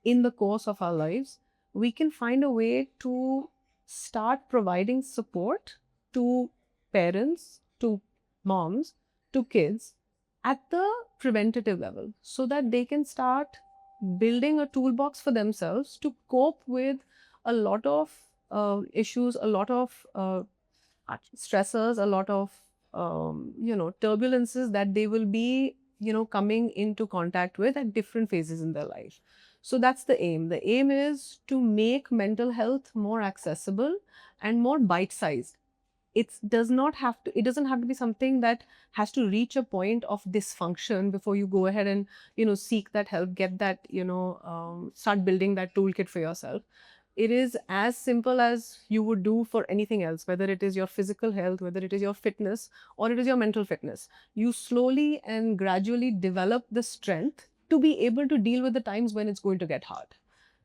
in the course of our lives, we can find a way to start providing support to parents, to moms, to kids at the preventative level so that they can start building a toolbox for themselves to cope with a lot of issues, a lot of stressors, a lot of turbulences that they will be coming into contact with at different phases in their life. So that's the aim. The aim is to make mental health more accessible and more bite-sized. It doesn't have to be something that has to reach a point of dysfunction before you go ahead and seek that help, get that start building that toolkit for yourself. It is as simple as you would do for anything else, whether it is your physical health, whether it is your fitness, or it is your mental fitness. You slowly and gradually develop the strength to be able to deal with the times when it's going to get hard.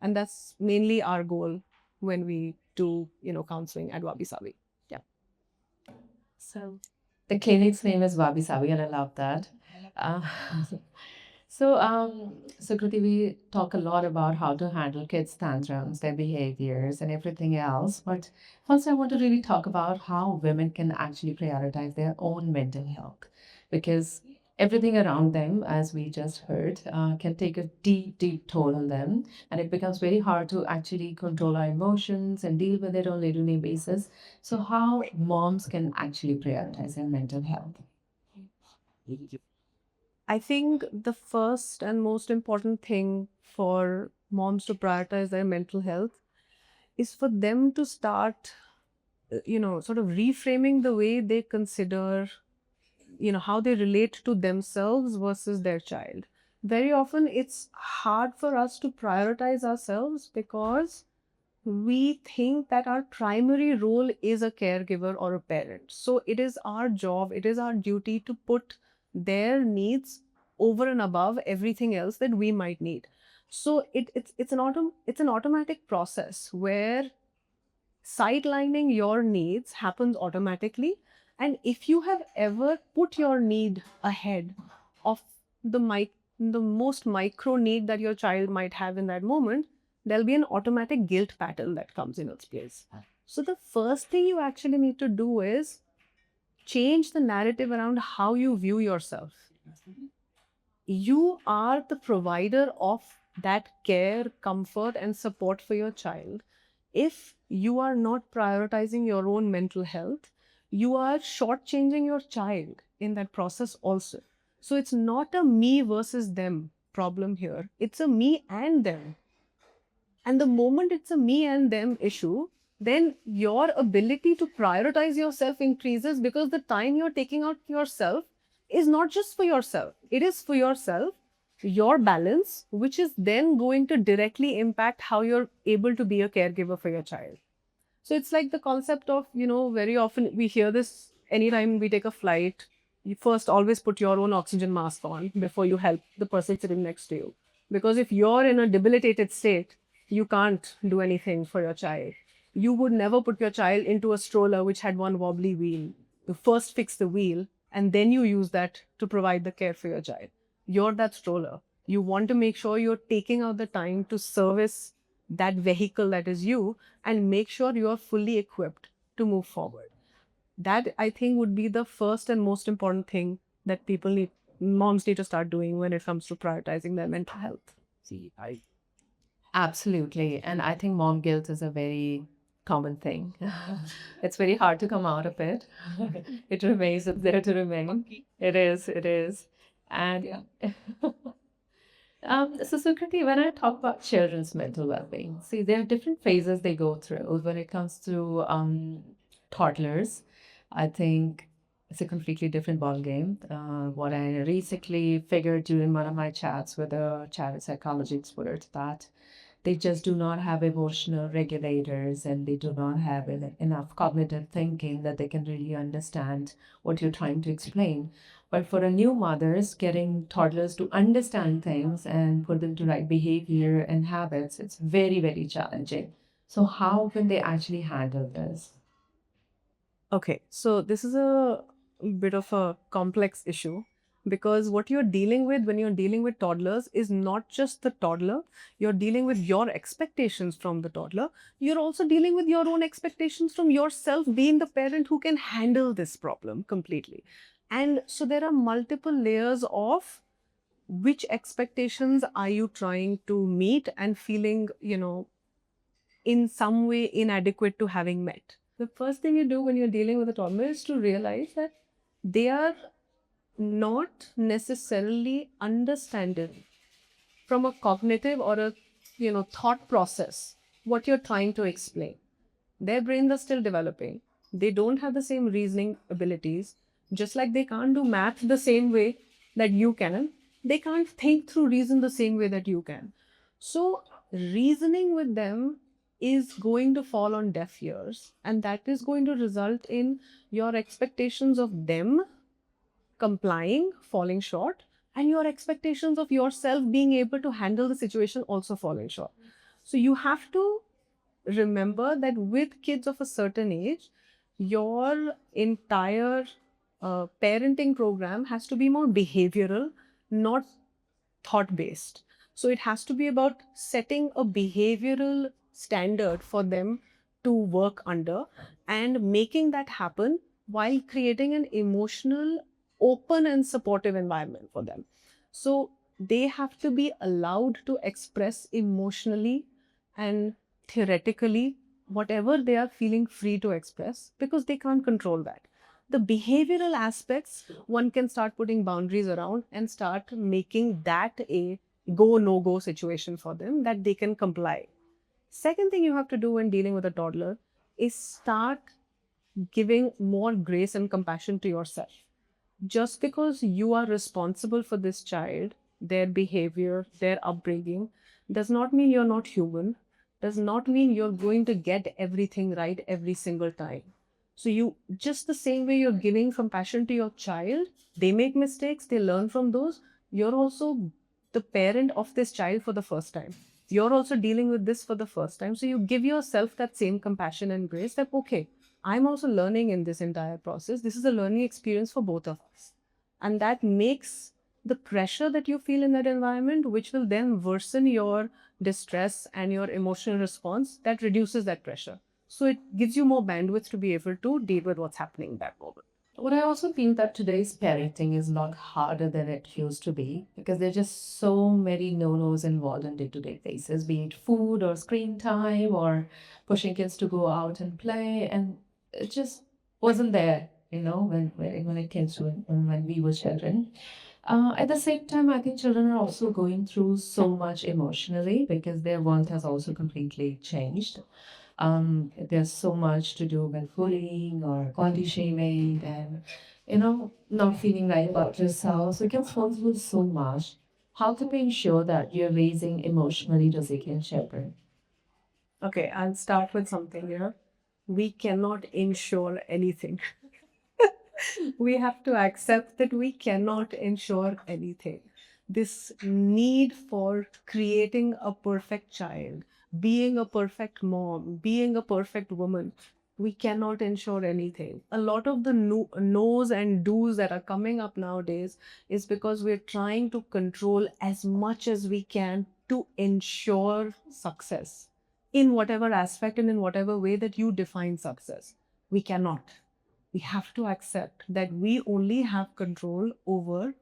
And that's mainly our goal when we do, counseling at Wabi Sabi. Yeah. So the clinic's name is Wabi Sabi, and I love that. Uh, Sukriti, we talk a lot about how to handle kids' tantrums, their behaviors, and everything else. But first, I want to really talk about how women can actually prioritize their own mental health, because everything around them, as we just heard, can take a deep, deep toll on them, and it becomes very hard to actually control our emotions and deal with it on a day-to-day basis. So, how moms can actually prioritize their mental health? I think the first and most important thing for moms to prioritize their mental health is for them to start, sort of reframing the way they consider, how they relate to themselves versus their child. Very often it's hard for us to prioritize ourselves because we think that our primary role is a caregiver or a parent. So it is our job, it is our duty to put their needs over and above everything else that we might need. So it's an automatic process where sidelining your needs happens automatically. And if you have ever put your need ahead of the most micro need that your child might have in that moment, there'll be an automatic guilt pattern that comes in its place. So the first thing you actually need to do is change the narrative around how you view yourself. You are the provider of that care, comfort, and support for your child, if you are not prioritizing your own mental health, you are shortchanging your child in that process also. So it's not a me versus them problem here, it's a me and them. And the moment it's a me and them issue, then your ability to prioritize yourself increases, because the time you're taking out yourself is not just for yourself, it is for yourself, your balance, which is then going to directly impact how you're able to be a caregiver for your child. So it's like the concept of, very often we hear this anytime we take a flight. You first always put your own oxygen mask on before you help the person sitting next to you. Because if you're in a debilitated state, you can't do anything for your child. You would never put your child into a stroller which had one wobbly wheel. You first fix the wheel and then you use that to provide the care for your child. You're that stroller. You want to make sure you're taking out the time to service that vehicle that is you, and make sure you are fully equipped to move forward. That, I think, would be the first and most important thing that moms need to start doing when it comes to prioritizing their mental health. See, absolutely. And I think mom guilt is a very common thing. It's very hard to come out of it. It remains, it's there to remain. It is, it is. And so Sukriti, when I talk about children's mental well-being, see, there are different phases they go through. When it comes to toddlers, I think it's a completely different ballgame. What I recently figured during one of my chats with a child psychology expert, that they just do not have emotional regulators and they do not have enough cognitive thinking that they can really understand what you're trying to explain. But for a new mothers, getting toddlers to understand things and put them to right behavior and habits, it's very, very challenging. So how can they actually handle this? Okay, so this is a bit of a complex issue, because what you're dealing with when you're dealing with toddlers is not just the toddler, you're dealing with your expectations from the toddler. You're also dealing with your own expectations from yourself, being the parent who can handle this problem completely. And so there are multiple layers of which expectations are you trying to meet and feeling, in some way inadequate to having met. The first thing you do when you're dealing with a toddler is to realize that they are not necessarily understanding from a cognitive or a thought process what you're trying to explain. Their brains are still developing. They don't have the same reasoning abilities. Just like they can't do math the same way that you can, they can't think through reason the same way that you can. So reasoning with them is going to fall on deaf ears, and that is going to result in your expectations of them complying, falling short, and your expectations of yourself being able to handle the situation also falling short. So you have to remember that with kids of a certain age, your entire parenting program has to be more behavioral, not thought based. So it has to be about setting a behavioral standard for them to work under and making that happen while creating an emotional, open, and supportive environment for them. So they have to be allowed to express emotionally and theoretically whatever they are feeling free to express, because they can't control that. The behavioral aspects, one can start putting boundaries around and start making that a go no go situation for them that they can comply. Second thing you have to do when dealing with a toddler is start giving more grace and compassion to yourself. Just because you are responsible for this child, their behavior, their upbringing, does not mean you're not human, does not mean you're going to get everything right every single time. So you, just the same way you're giving compassion to your child, they make mistakes, they learn from those, you're also the parent of this child for the first time. You're also dealing with this for the first time. So you give yourself that same compassion and grace that, okay, I'm also learning in this entire process. This is a learning experience for both of us. And that makes the pressure that you feel in that environment, which will then worsen your distress and your emotional response, that reduces that pressure. So it gives you more bandwidth to be able to deal with what's happening in that moment. But I also feel that today's parenting is a lot harder than it used to be because there are just so many no-nos involved in day-to-day basis, be it food or screen time or pushing kids to go out and play, and it just wasn't there, when it came to when we were children. At the same time, I think children are also going through so much emotionally because their world has also completely changed. There's so much to do with bullying or body shaming and, not feeling right about yourself. So it gets responsible so much. How can we ensure that you're raising emotionally resilient children? Okay, I'll start with something here. We cannot ensure anything. We have to accept that we cannot ensure anything. This need for creating a perfect child, being a perfect mom, being a perfect woman, we cannot ensure anything. A lot of the no's and do's that are coming up nowadays is because we're trying to control as much as we can to ensure success in whatever aspect and in whatever way that you define success. We cannot. We have to accept that we only have control over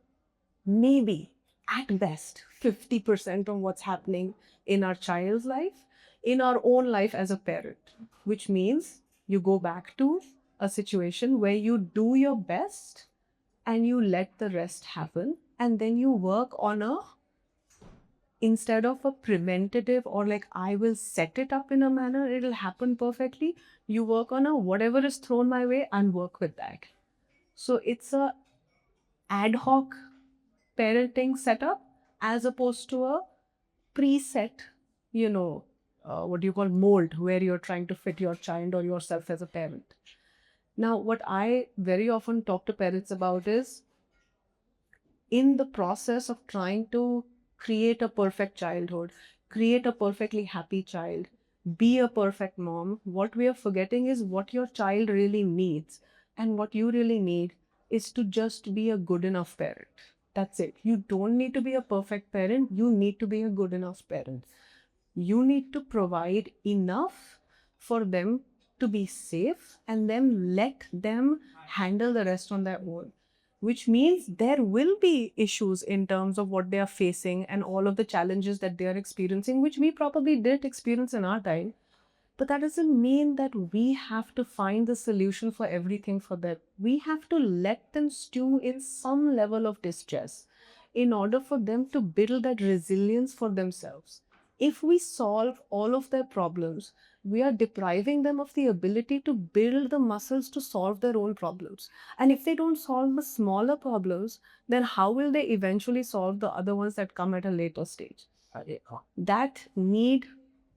maybe at best 50% of what's happening in our child's life, in our own life as a parent, which means you go back to a situation where you do your best and you let the rest happen, and then you work on a, instead of a preventative or like I will set it up in a manner it'll happen perfectly, you work on a whatever is thrown my way and work with that. So it's a ad hoc parenting setup as opposed to a preset, what do you call mold where you're trying to fit your child or yourself as a parent. Now, what I very often talk to parents about is in the process of trying to create a perfect childhood, create a perfectly happy child, be a perfect mom, what we are forgetting is what your child really needs. And what you really need is to just be a good enough parent. That's it. You don't need to be a perfect parent. You need to be a good enough parent. You need to provide enough for them to be safe and then let them handle the rest on their own, which means there will be issues in terms of what they are facing and all of the challenges that they are experiencing, which we probably did experience in our time. But that doesn't mean that we have to find the solution for everything for them. We have to let them stew in some level of distress in order for them to build that resilience for themselves. If we solve all of their problems, we are depriving them of the ability to build the muscles to solve their own problems. And if they don't solve the smaller problems, then how will they eventually solve the other ones that come at a later stage? That need,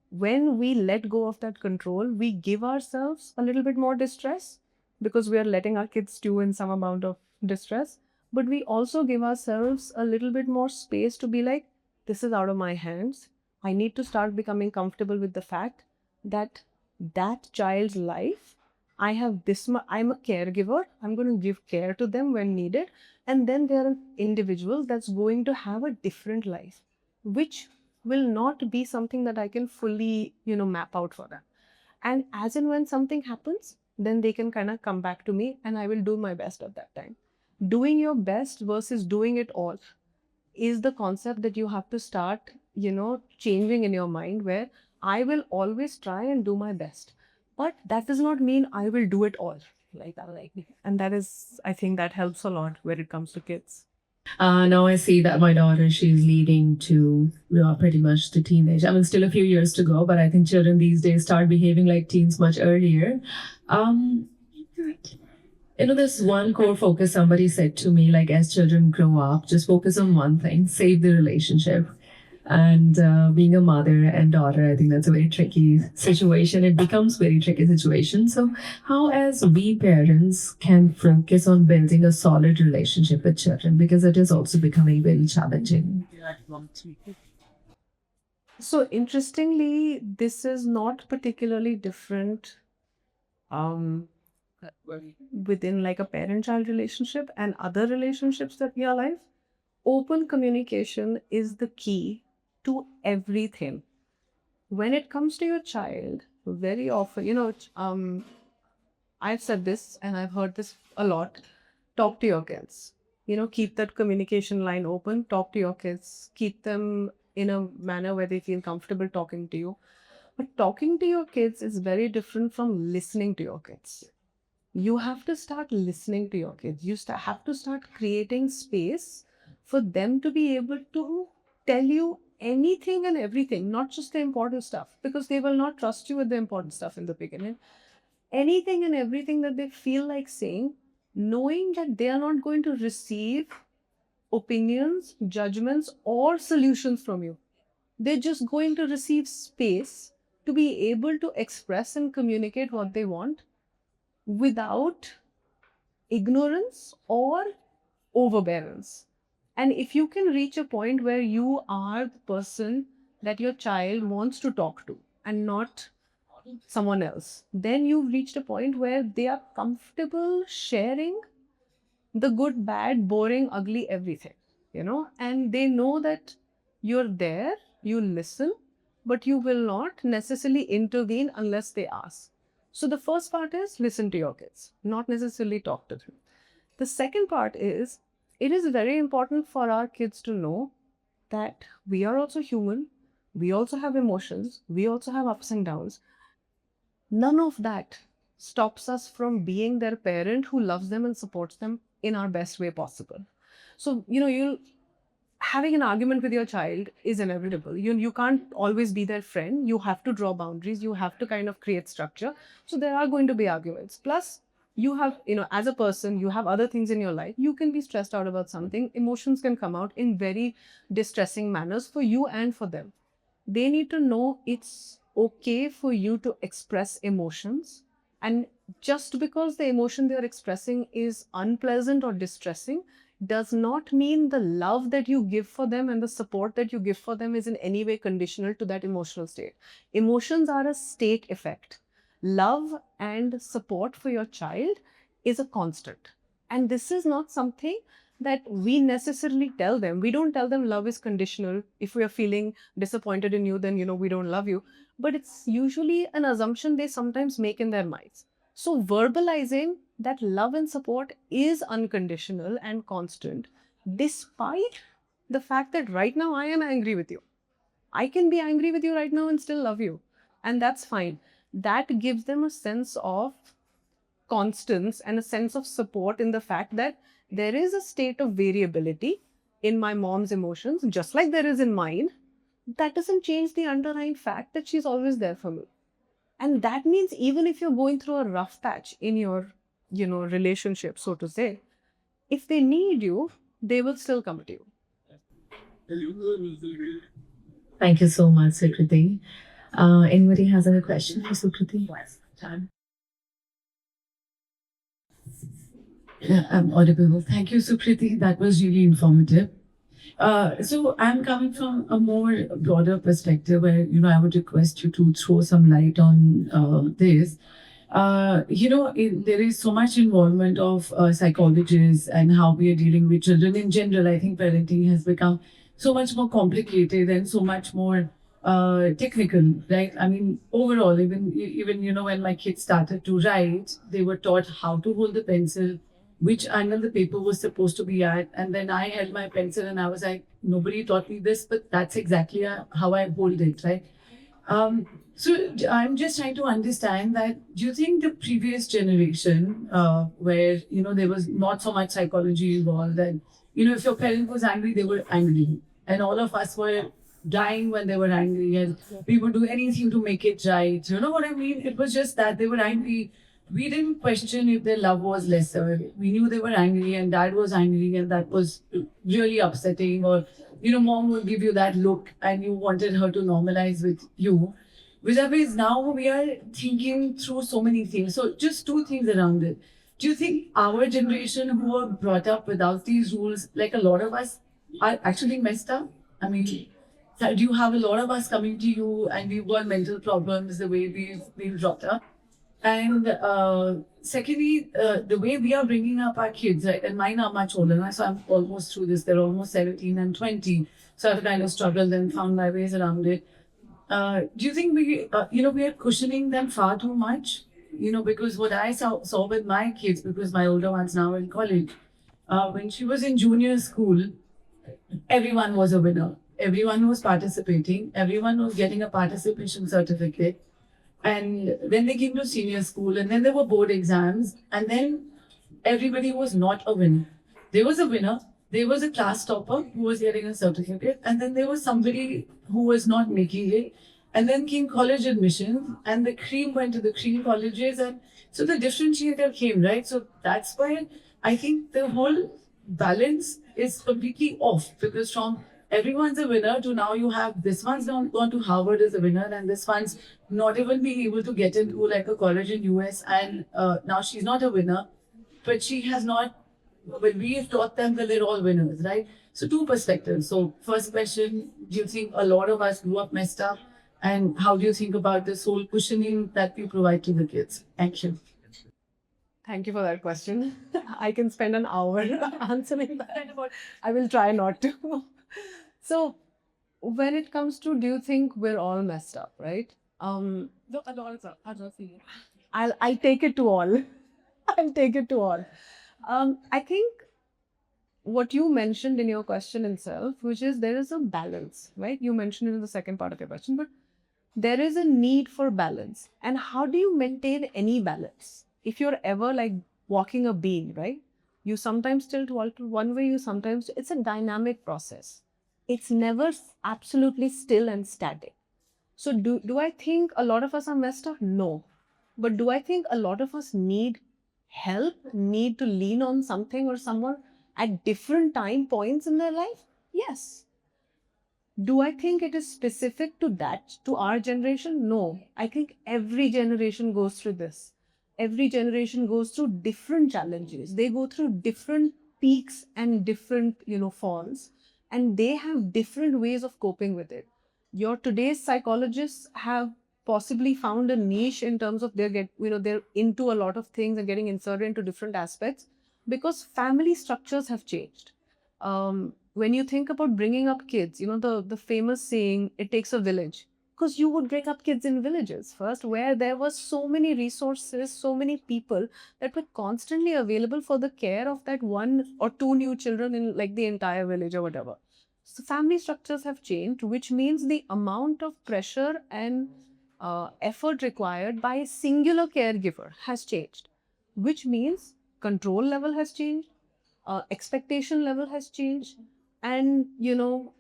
when we let go of that control, we give ourselves a little bit more distress because we are letting our kids stew in some amount of distress. But we also give ourselves a little bit more space to be like, this is out of my hands. I need to start becoming comfortable with the fact that that child's life, I have this, I'm a caregiver. I'm going to give care to them when needed. And then there are individuals that's going to have a different life, which will not be something that I can fully, map out for them. And as and when something happens, then they can kind of come back to me and I will do my best at that time. Doing your best versus doing it all is the concept that you have to start, changing in your mind, where I will always try and do my best. But that does not mean I will do it all. Like that, and that is, I think that helps a lot when it comes to kids. Now I see that my daughter, she's leading to pretty much the teenage. I mean, still a few years to go, but I think children these days start behaving like teens much earlier. Um, there's one core focus somebody said to me, like, as children grow up, just focus on one thing, save the relationship. And being a mother and daughter, I think that's a very tricky situation. It becomes very tricky situation. So how as we parents can focus on building a solid relationship with children, because it is also becoming very challenging. So interestingly, this is not particularly different um, within like a parent-child relationship and other relationships that we are life. Open communication is the key to everything. When it comes to your child, very often, I've said this and I've heard this a lot. Talk to your kids. Keep that communication line open. Talk to your kids. Keep them in a manner where they feel comfortable talking to you. But talking to your kids is very different from listening to your kids. You have to start listening to your kids. You have to start creating space for them to be able to tell you anything and everything, not just the important stuff, because they will not trust you with the important stuff in the beginning. Anything and everything that they feel like saying, knowing that they are not going to receive opinions, judgments, or solutions from you. They're just going to receive space to be able to express and communicate what they want without ignorance or overbearance. And if you can reach a point where you are the person that your child wants to talk to and not someone else, then you've reached a point where they are comfortable sharing the good, bad, boring, ugly, everything, and they know that you're there, you listen, but you will not necessarily intervene unless they ask. So the first part is listen to your kids, not necessarily talk to them. The second part is it is very important for our kids to know that we are also human, we also have emotions, we also have ups and downs. None of that stops us from being their parent who loves them and supports them in our best way possible. So, you'll having an argument with your child is inevitable. You can't always be their friend. You have to draw boundaries. You have to kind of create structure. So there are going to be arguments. Plus, you have, as a person, you have other things in your life. You can be stressed out about something. Emotions can come out in very distressing manners for you and for them. They need to know it's okay for you to express emotions. And just because the emotion they're expressing is unpleasant or distressing does not mean the love that you give for them and the support that you give for them is in any way conditional to that emotional state. Emotions are a state effect. Love and support for your child is a constant. And this is not something that we necessarily tell them. We don't tell them love is conditional. If we are feeling disappointed in you, then we don't love you. But it's usually an assumption they sometimes make in their minds. So verbalizing that love and support is unconditional and constant, despite the fact that right now I am angry with you. I can be angry with you right now and still love you. And that's fine. That gives them a sense of constance and a sense of support in the fact that there is a state of variability in my mom's emotions, just like there is in mine. That doesn't change the underlying fact that she's always there for me. And that means even if you're going through a rough patch in your, relationship, so to say, if they need you, they will still come to you. Thank you so much, Sukriti. Anybody has any question for Sukriti? Yeah, I'm audible. Thank you, Sukriti. That was really informative. So I'm coming from a more broader perspective where, I would request you to throw some light on this. There is so much involvement of psychologists and how we are dealing with children in general. I think parenting has become so much more complicated and so much more technical, right? I mean, overall, even when my kids started to write, they were taught how to hold the pencil, which angle the paper was supposed to be at, and then I held my pencil and I was like, nobody taught me this, but that's exactly how I hold it, right? So I'm just trying to understand that, do you think the previous generation, where, there was not so much psychology involved, and, if your parent was angry, they were angry. And all of us were dying when they were angry, and we would do anything to make it right. You know what I mean? It was just that they were angry. We didn't question if their love was lesser. We knew they were angry and dad was angry and that was really upsetting. Or, mom would give you that look and you wanted her to normalize with you. Vis-a-vis now we are thinking through so many things. So just two things around it. Do you think our generation who were brought up without these rules, like a lot of us, are actually messed up? I mean, do you have a lot of us coming to you and we've got mental problems the way we've been brought up? And secondly, the way we are bringing up our kids, right? And mine are much older now, so I'm almost through this. They're almost 17 and 20. So I've kind of struggled and found my ways around it. Do you think we are cushioning them far too much? because what I saw with my kids, because my older one's now in college, when she was in junior school, everyone was a winner. Everyone was participating. Everyone was getting a participation certificate. And then they came to senior school, and then there were board exams, and then everybody was not a winner. There was a winner, there was a class topper who was getting a certificate, and then there was somebody who was not making it. And then came college admissions, and the cream went to the cream colleges, and so the differentiator came, right? So that's why I think the whole balance is completely off, because from everyone's a winner to now you have this one's gone to Harvard as a winner, and this one's not even being able to get into like a college in US, and now she's not a winner, but she has not. But we have taught them that they're all winners, right? So two perspectives. So first question: do you think a lot of us grew up messed up, and how do you think about this whole cushioning that we provide to the kids? Thank you. Thank you for that question. I can spend an hour answering that, but I will try not to. So, when it comes to, do you think we're all messed up, right? I'll take it to all. I'll take it to all. I think what you mentioned in your question itself, which is there is a balance, right? You mentioned it in the second part of your question, but there is a need for balance. And how do you maintain any balance? If you're ever like walking a beam, right? You sometimes tilt one way, you sometimes, it's a dynamic process. It's never absolutely still and static. So do I think a lot of us are messed up? No. But do I think a lot of us need help, need to lean on something or someone at different time points in their life? Yes. Do I think it is specific to that, to our generation? No. I think every generation goes through this. Every generation goes through different challenges. They go through different peaks and different, falls, and they have different ways of coping with it. Your today's psychologists have possibly found a niche in terms of they're into a lot of things and getting inserted into different aspects because family structures have changed. When you think about bringing up kids, the famous saying, it takes a village. Because you would bring up kids in villages first, where there were so many resources, so many people that were constantly available for the care of that one or two new children in like the entire village or whatever. So family structures have changed, which means the amount of pressure and effort required by a singular caregiver has changed, which means control level has changed, expectation level has changed, and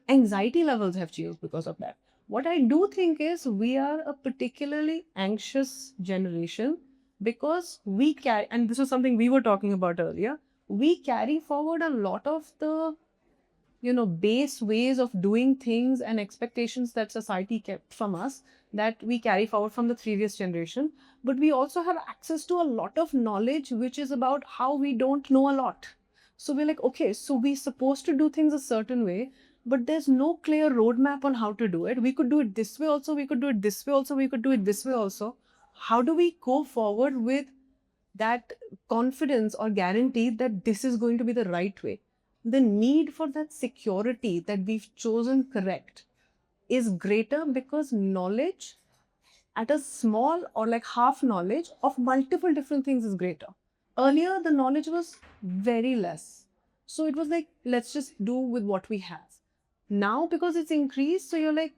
anxiety levels have changed because of that. What I do think is we are a particularly anxious generation because we carry, and this was something we were talking about earlier, we carry forward a lot of the base ways of doing things and expectations that society kept from us, that we carry forward from the previous generation. But we also have access to a lot of knowledge which is about how we don't know a lot. So we're like, okay, so we're supposed to do things a certain way, but there's no clear roadmap on how to do it. We could do it this way also, we could do it this way also, we could do it this way also. How do we go forward with that confidence or guarantee that this is going to be the right way? The need for that security that we've chosen correct is greater because knowledge at a small or like half knowledge of multiple different things is greater. Earlier, the knowledge was very less. So it was like, let's just do with what we have. Now, because it's increased, so you're like,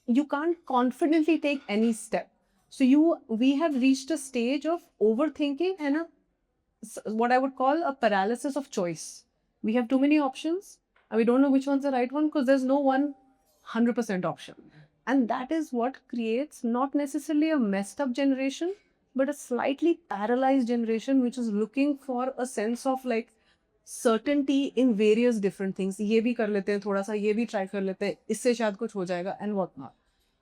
you can't confidently take any step. So we have reached a stage of overthinking and what I would call a paralysis of choice. We have too many options and we don't know which one's the right one because there's no 100% option. And that is what creates not necessarily a messed up generation, but a slightly paralyzed generation which is looking for a sense of like certainty in various different things. ये भी कर लेते हैं थोड़ा सा, ये भी try कर लेते हैं, इससे शायद कुछ हो जाएगा and whatnot.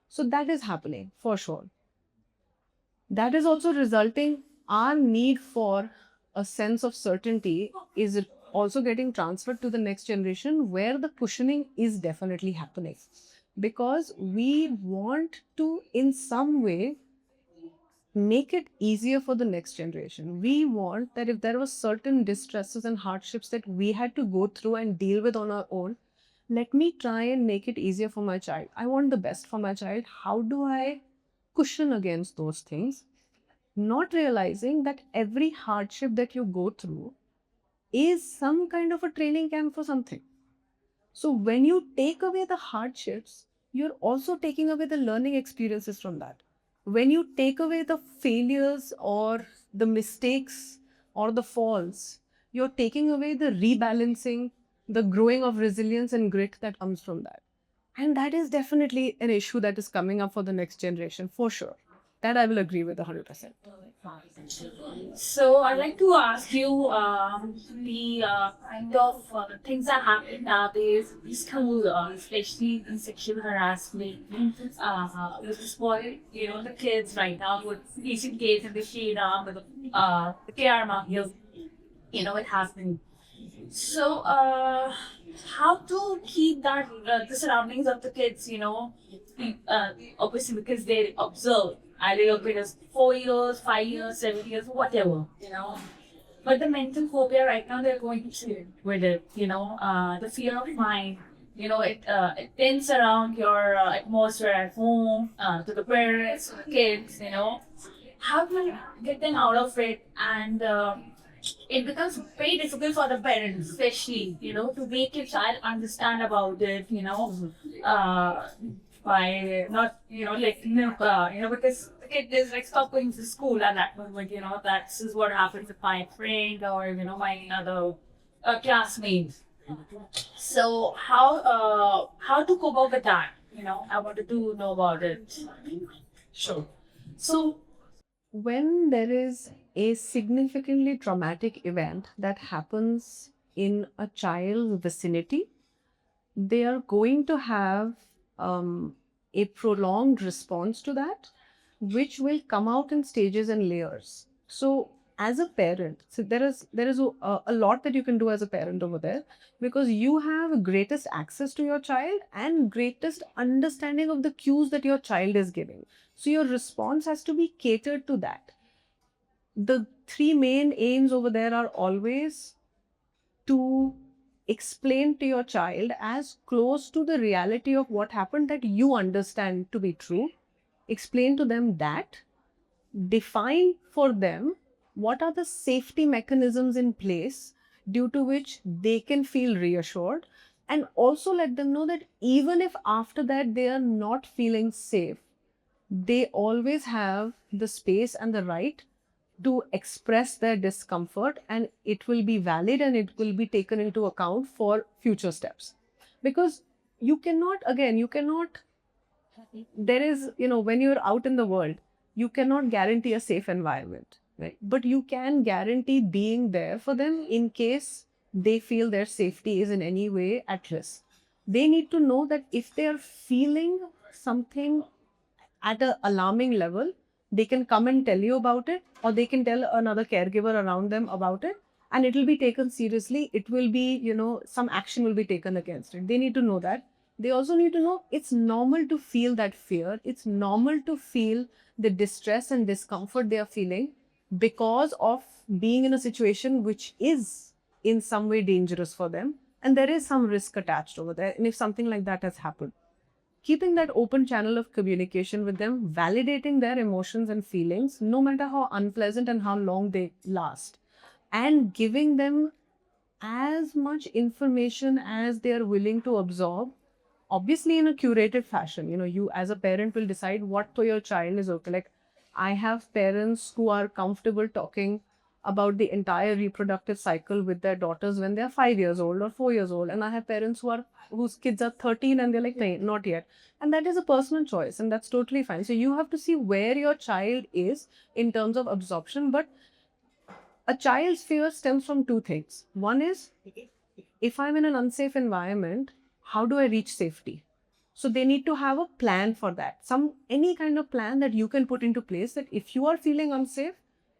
So that is happening for sure. That is also resulting, our need for a sense of certainty is also getting transferred to the next generation where the cushioning is definitely happening. Because we want to, in some way, make it easier for the next generation. We want that if there were certain distresses and hardships that we had to go through and deal with on our own, let me try and make it easier for my child. I want the best for my child. How do I cushion against those things? not realizing that every hardship that you go through is some kind of a training camp for something. So when you take away the hardships, you're also taking away the learning experiences from that. When you take away the failures or the mistakes or the falls, you're taking away the rebalancing, the growing of resilience and grit that comes from that. And that is definitely an issue that is coming up for the next generation, for sure. That I will agree with 100%. So I'd like to ask you the kind of things that happen nowadays in school, especially in sexual harassment. With the small, the kids right now with recent case in the Sheena, with the KR Mahil, it happened. So, how to keep that the surroundings of the kids, obviously because they observe either your kid is 4 years, 5 years, 7 years, whatever, But the mental phobia right now they're going through with it, the fear of mind, it tends around your atmosphere at home, to the parents, to the kids, How do you get them out of it and it becomes very difficult for the parents, especially, to make your child understand about it, uh, by not, because the kid is like, stop going to school at that moment, that's is what happened with my friend or, my other classmates. So how to cope up with that? I wanted to know about it. Sure. So, when there is a significantly traumatic event that happens in a child's vicinity, they are going to have a prolonged response to that, which will come out in stages and layers. So, as a parent, so there is a lot that you can do as a parent over there, because you have greatest access to your child and greatest understanding of the cues that your child is giving. So your response has to be catered to that. The three main aims over there are always to explain to your child as close to the reality of what happened that you understand to be true. Explain to them that, define for them what are the safety mechanisms in place due to which they can feel reassured, and also let them know that even if after that they are not feeling safe, they always have the space and the right to express their discomfort, and it will be valid and it will be taken into account for future steps. Because you cannot there is, when you're out in the world, you cannot guarantee a safe environment, right? But you can guarantee being there for them in case they feel their safety is in any way at risk. They need to know that if they are feeling something at an alarming level, they can come and tell you about it, or they can tell another caregiver around them about it, and it will be taken seriously. It will be, some action will be taken against it. They need to know that. They also need to know it's normal to feel that fear. It's normal to feel the distress and discomfort they are feeling because of being in a situation which is in some way dangerous for them. And there is some risk attached over there. And if something like that has happened, keeping that open channel of communication with them, validating their emotions and feelings, no matter how unpleasant and how long they last, and giving them as much information as they are willing to absorb, obviously in a curated fashion. You as a parent will decide what for your child is okay. Like, I have parents who are comfortable talking about the entire reproductive cycle with their daughters when they're 5 years old or 4 years old, and I have parents whose kids are 13 and they're like, "Nahin, not yet." And that is a personal choice, and that's totally fine. So you have to see where your child is in terms of absorption. But a child's fear stems from two things. One is, if I'm in an unsafe environment, how do I reach safety? So they need to have a plan for that. Any kind of plan that you can put into place, that if you are feeling unsafe,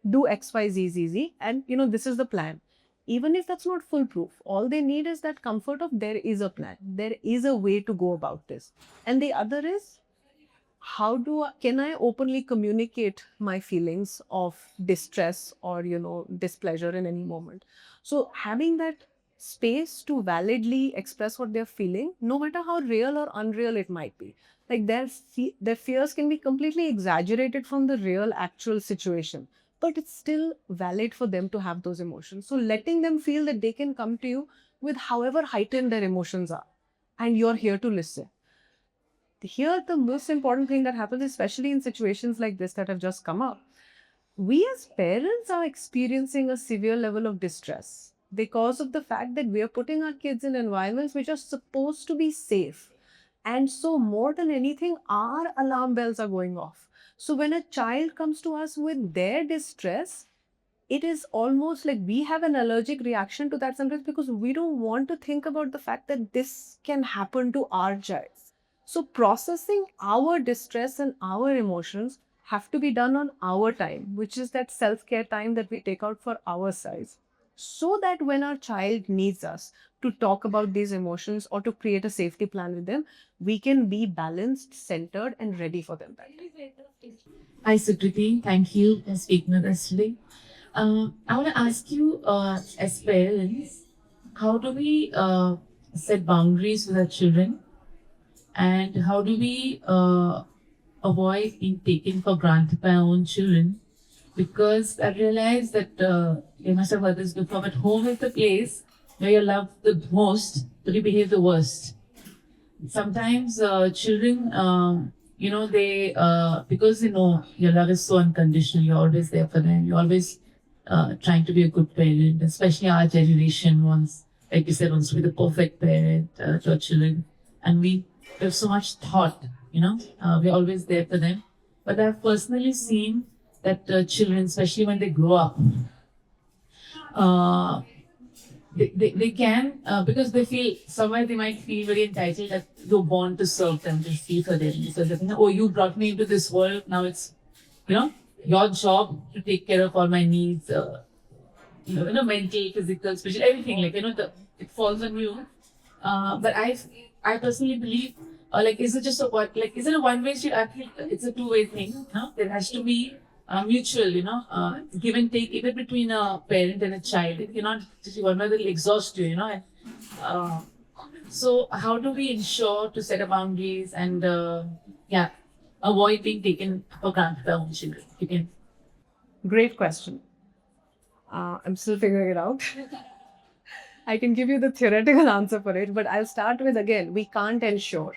do X, Y, Z, Z, Z, and this is the plan. Even if that's not foolproof, all they need is that comfort of there is a plan. There is a way to go about this. And the other is, can I openly communicate my feelings of distress or displeasure in any moment? So having that space to validly express what they're feeling, no matter how real or unreal it might be. Like their fears can be completely exaggerated from the real actual situation, but it's still valid for them to have those emotions. So letting them feel that they can come to you with however heightened their emotions are, and you're here to listen. Here, the most important thing that happens, especially in situations like this that have just come up, we as parents are experiencing a severe level of distress because of the fact that we are putting our kids in environments which are supposed to be safe. And so, more than anything, our alarm bells are going off. So, when a child comes to us with their distress, it is almost like we have an allergic reaction to that sometimes, because we don't want to think about the fact that this can happen to our child. So processing our distress and our emotions have to be done on our time, which is that self-care time that we take out for ourselves. So that when our child needs us to talk about these emotions or to create a safety plan with them, we can be balanced, centered, and ready for them that time. Hi, Sukriti. Thank you for speaking with us today. I want to ask you, as parents, how do we set boundaries with our children, and how do we avoid being taken for granted by our own children? Because I realized that you must have heard this before, but home is the place where you love the most, but you behave the worst. Sometimes children, they because they know your love is so unconditional, you're always there for them. You're always trying to be a good parent. Especially our generation wants, like you said, wants to be the perfect parent to our children, and we have so much thought. We're always there for them. But I've personally seen that children, especially when they grow up, uh, they can, because they feel somewhere they might feel very entitled that you're born to serve them, to see for them. So they think, oh, you brought me into this world, now it's, your job to take care of all my needs, mental, physical, spiritual, everything. Like, it falls on you. But I personally believe, is it just is it a one-way street? I feel it's a two-way thing. There has to be mutual, give and take, even between a parent and a child. It cannot just one another will exhaust you, And, uh, so, how do we ensure to set a boundaries and, avoid being taken for granted by our own children? You can. Great question. I'm still figuring it out. I can give you the theoretical answer for it, but I'll start with, again, we can't ensure.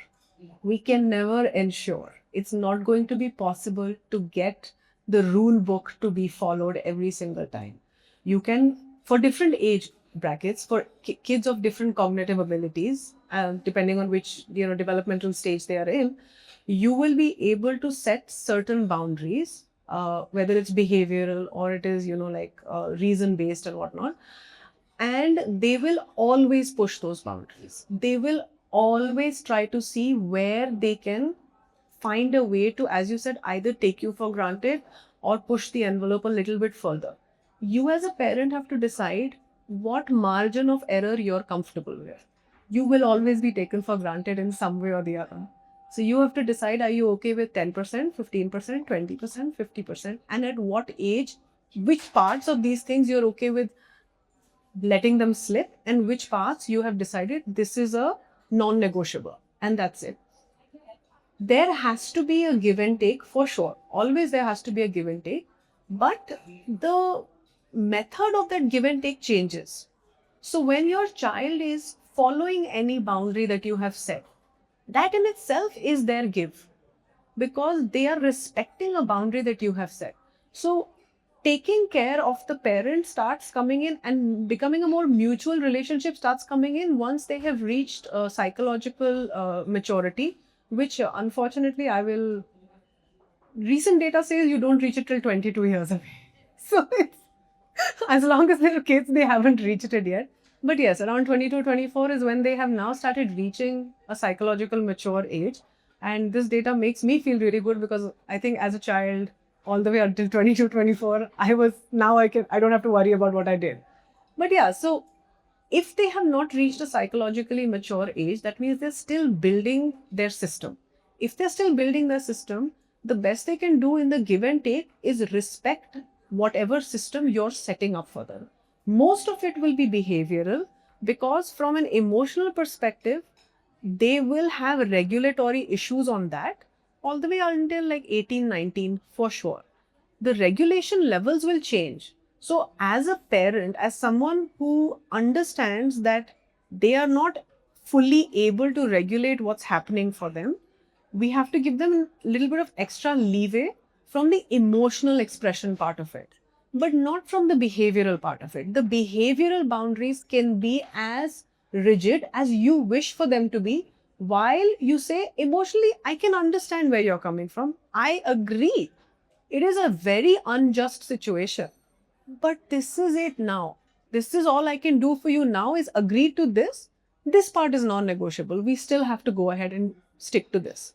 We can never ensure. It's not going to be possible to get the rule book to be followed every single time. You can, for different age brackets, for kids of different cognitive abilities, depending on which developmental stage they are in, you will be able to set certain boundaries, whether it's behavioral or it is reason based and whatnot. And they will always push those boundaries. They will always try to see where they can find a way to, as you said, either take you for granted or push the envelope a little bit further. You as a parent have to decide what margin of error you're comfortable with. You will always be taken for granted in some way or the other. So you have to decide, are you okay with 10%, 15%, 20%, 50%, and at what age, which parts of these things you're okay with letting them slip, and which parts you have decided this is a non-negotiable, and that's it. There has to be a give and take for sure. Always there has to be a give and take, but the method of that give and take changes. So when your child is following any boundary that you have set, that in itself is their give, because they are respecting a boundary that you have set. So taking care of the parent starts coming in, and becoming a more mutual relationship starts coming in once they have reached psychological maturity, which unfortunately recent data says you don't reach it till 22 years away. So it's, as long as they're kids, they haven't reached it yet. But yes, around 22, 24 is when they have now started reaching a psychological mature age. And this data makes me feel really good, because I think as a child, all the way until 22, 24, I don't have to worry about what I did. But yeah, so if they have not reached a psychologically mature age, that means they're still building their system. If they're still building their system, the best they can do in the give and take is respect whatever system you're setting up for them. Most of it will be behavioral, because from an emotional perspective, they will have regulatory issues on that all the way until like 18, 19 for sure. The regulation levels will change. So, as a parent, as someone who understands that they are not fully able to regulate what's happening for them, we have to give them a little bit of extra leeway from the emotional expression part of it, but not from the behavioral part of it. The behavioral boundaries can be as rigid as you wish for them to be, while you say, emotionally, I can understand where you're coming from. I agree. It is a very unjust situation. But this is it now. This is all I can do for you now is agree to this. This part is non-negotiable. We still have to go ahead and stick to this.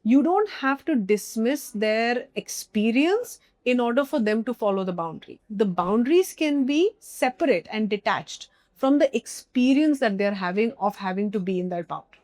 You don't have to dismiss their experience in order for them to follow the boundary. The boundaries can be separate and detached from the experience that they're having of having to be in that boundary.